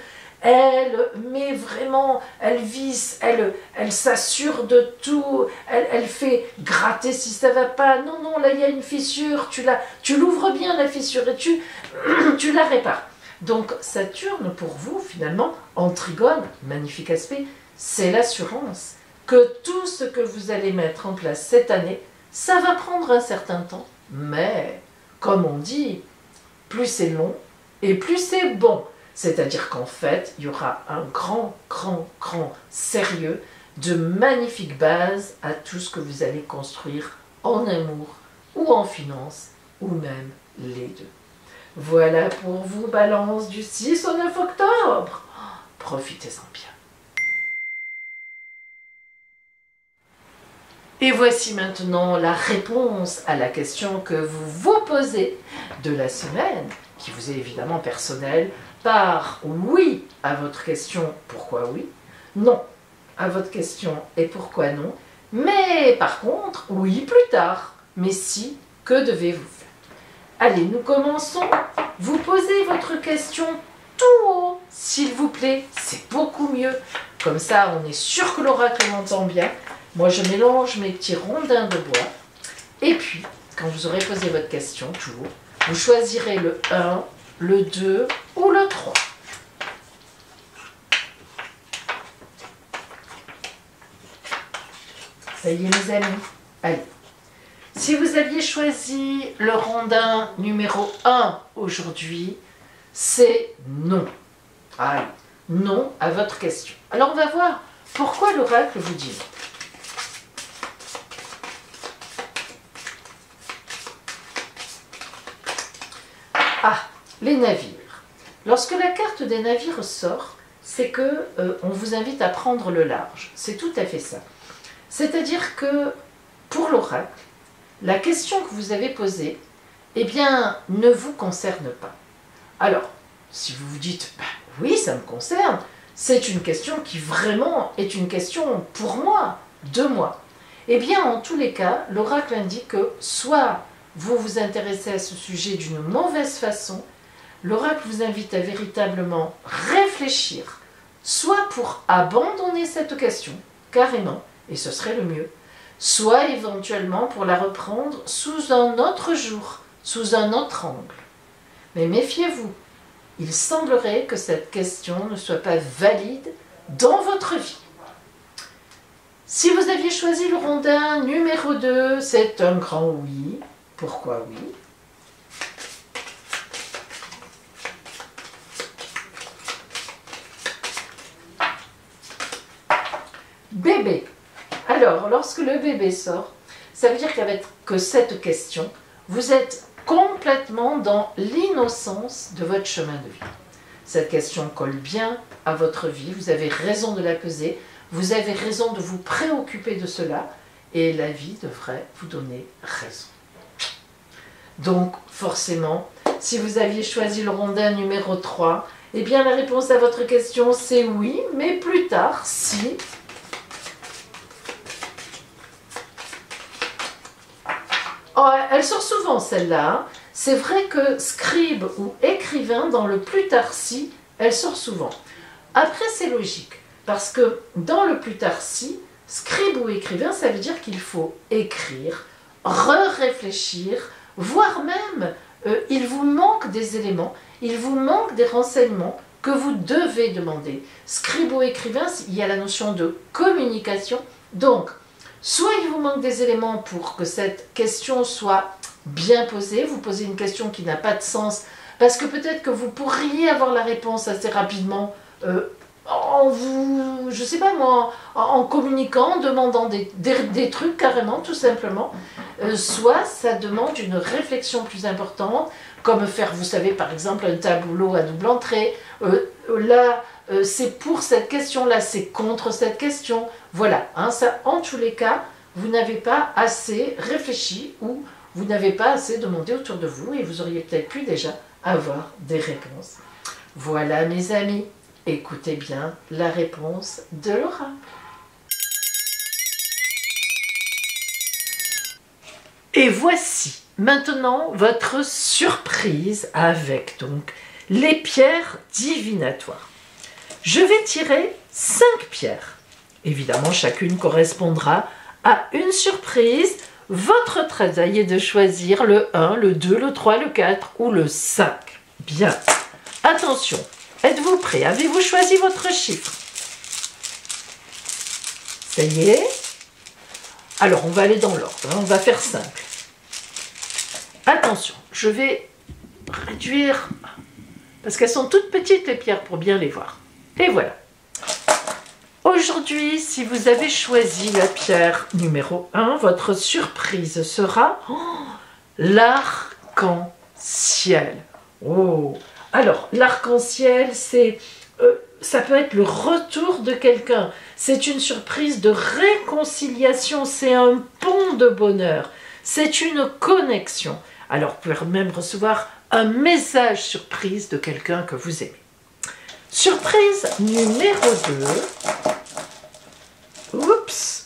Elle met vraiment, elle visse, elle s'assure de tout, elle fait gratter si ça va pas. Non, non, là il y a une fissure, tu l'ouvres bien la fissure et tu la répares. Donc Saturne, pour vous, finalement, en trigone, magnifique aspect, c'est l'assurance que tout ce que vous allez mettre en place cette année, Ça va prendre un certain temps, mais comme on dit, plus c'est long et plus c'est bon. C'est-à-dire qu'en fait, il y aura un grand sérieux, de magnifiques bases à tout ce que vous allez construire en amour ou en finance, ou même les deux. Voilà pour vous, Balance, du 6 au 9 octobre. Profitez-en bien. Et voici maintenant la réponse à la question que vous vous posez de la semaine, qui vous est évidemment personnelle, par oui à votre question « Pourquoi oui ?», non à votre question « Et pourquoi non ?», mais par contre, oui plus tard, mais si, que devez-vous faire? Allez, nous commençons. Vous posez votre question tout haut, s'il vous plaît, c'est beaucoup mieux. Comme ça, on est sûr que l'oracle l'entend bien. Moi, je mélange mes petits rondins de bois. Et puis, quand vous aurez posé votre question tout haut, vous choisirez le 1, le 2 ou le 3. Ça y est, mes amis. Allez. Si vous aviez choisi le rondin numéro 1 aujourd'hui, c'est non. Allez, non à votre question. Alors, on va voir pourquoi l'oracle vous dit non. Ah, les navires. Lorsque la carte des navires sort, c'est que on vous invite à prendre le large. C'est tout à fait ça. C'est-à-dire que pour l'oracle, la question que vous avez posée, eh bien, ne vous concerne pas. Alors, si vous vous dites, bah, oui, ça me concerne, c'est une question qui vraiment est une question pour moi, de moi. Eh bien, en tous les cas, l'oracle indique que soit vous vous intéressez à ce sujet d'une mauvaise façon, l'oracle vous invite à véritablement réfléchir, soit pour abandonner cette question, carrément, et ce serait le mieux, soit éventuellement pour la reprendre sous un autre jour, sous un autre angle. Mais méfiez-vous, il semblerait que cette question ne soit pas valide dans votre vie. Si vous aviez choisi le rondin numéro 2, c'est un grand oui. Pourquoi oui? Bébé. Alors, lorsque le bébé sort, ça veut dire qu'avec cette question, vous êtes complètement dans l'innocence de votre chemin de vie. Cette question colle bien à votre vie, vous avez raison de la peser, vous avez raison de vous préoccuper de cela, et la vie devrait vous donner raison. Donc, forcément, si vous aviez choisi le rondin numéro 3, eh bien la réponse à votre question c'est oui, mais plus tard, si... Oh, elle sort souvent celle-là. Hein. C'est vrai que scribe ou écrivain, dans le plus tard si, elle sort souvent. Après, c'est logique, parce que dans le plus tard si, scribe ou écrivain, ça veut dire qu'il faut écrire, réfléchir, voire même, il vous manque des éléments, il vous manque des renseignements que vous devez demander. Scribe ou écrivain, il y a la notion de communication, donc... Soit il vous manque des éléments pour que cette question soit bien posée, vous posez une question qui n'a pas de sens, parce que peut-être que vous pourriez avoir la réponse assez rapidement je sais pas moi, en communiquant, en demandant des trucs carrément, tout simplement. Soit ça demande une réflexion plus importante, comme faire, vous savez, par exemple, un tableau à double entrée. Là, c'est pour cette question-là, c'est contre cette question. Voilà, hein, ça, en tous les cas, vous n'avez pas assez réfléchi ou vous n'avez pas assez demandé autour de vous et vous auriez peut-être pu déjà avoir des réponses. Voilà, mes amis, écoutez bien la réponse de Laura. Et voici maintenant votre surprise avec donc les pierres divinatoires. Je vais tirer 5 pierres. Évidemment, chacune correspondra à une surprise. Votre travail est de choisir le 1, le 2, le 3, le 4 ou le 5. Bien. Attention, êtes-vous prêts? Avez-vous choisi votre chiffre? Ça y est? Alors, on va aller dans l'ordre, hein, on va faire simple. Attention, je vais réduire, parce qu'elles sont toutes petites les pierres pour bien les voir. Et voilà. Aujourd'hui, si vous avez choisi la pierre numéro 1, votre surprise sera l'arc-en-ciel. Oh. Alors, l'arc-en-ciel, ça peut être le retour de quelqu'un. C'est une surprise de réconciliation, c'est un pont de bonheur, c'est une connexion. Alors, vous pouvez même recevoir un message surprise de quelqu'un que vous aimez. Surprise numéro 2. Oups.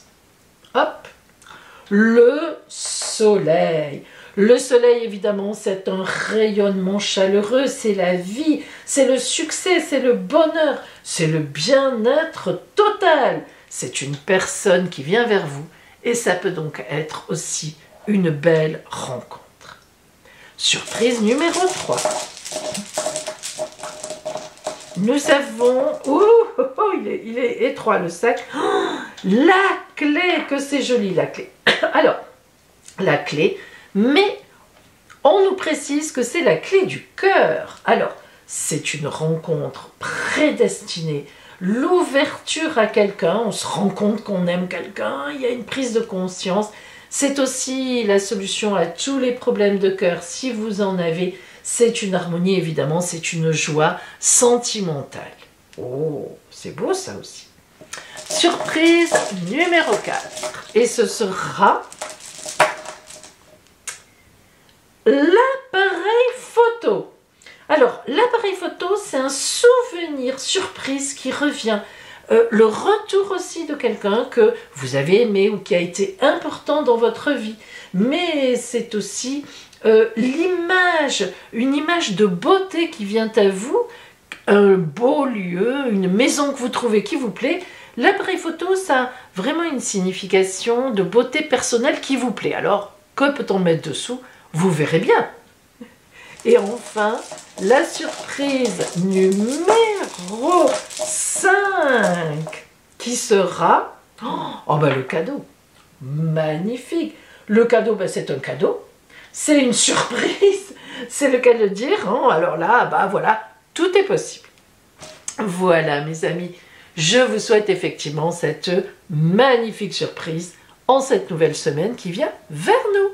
Hop. Le soleil. Le soleil, évidemment, c'est un rayonnement chaleureux, c'est la vie, c'est le succès, c'est le bonheur, c'est le bien-être total. C'est une personne qui vient vers vous et ça peut donc être aussi une belle rencontre. Surprise numéro 3. Nous avons... il est étroit le sac. Oh, la clé, que c'est joli la clé. Alors, la clé, mais on nous précise que c'est la clé du cœur. Alors, c'est une rencontre prédestinée. L'ouverture à quelqu'un, on se rend compte qu'on aime quelqu'un, il y a une prise de conscience. C'est aussi la solution à tous les problèmes de cœur, si vous en avez. C'est une harmonie, évidemment, c'est une joie sentimentale. Oh, c'est beau ça aussi. Surprise numéro 4. Et ce sera l'appareil photo. Alors, l'appareil photo, c'est un souvenir surprise qui revient. Le retour aussi de quelqu'un que vous avez aimé ou qui a été important dans votre vie. Mais c'est aussi l'image, une image de beauté qui vient à vous, un beau lieu, une maison que vous trouvez qui vous plaît. L'appareil photo, ça a vraiment une signification de beauté personnelle qui vous plaît. Alors, que peut-on mettre dessous? Vous verrez bien. Et enfin, la surprise numéro 5 qui sera le cadeau. Magnifique. Le cadeau, c'est un cadeau. C'est une surprise. C'est le cas de dire. Alors là, voilà, tout est possible. Voilà, mes amis. Je vous souhaite effectivement cette magnifique surprise en cette nouvelle semaine qui vient vers nous.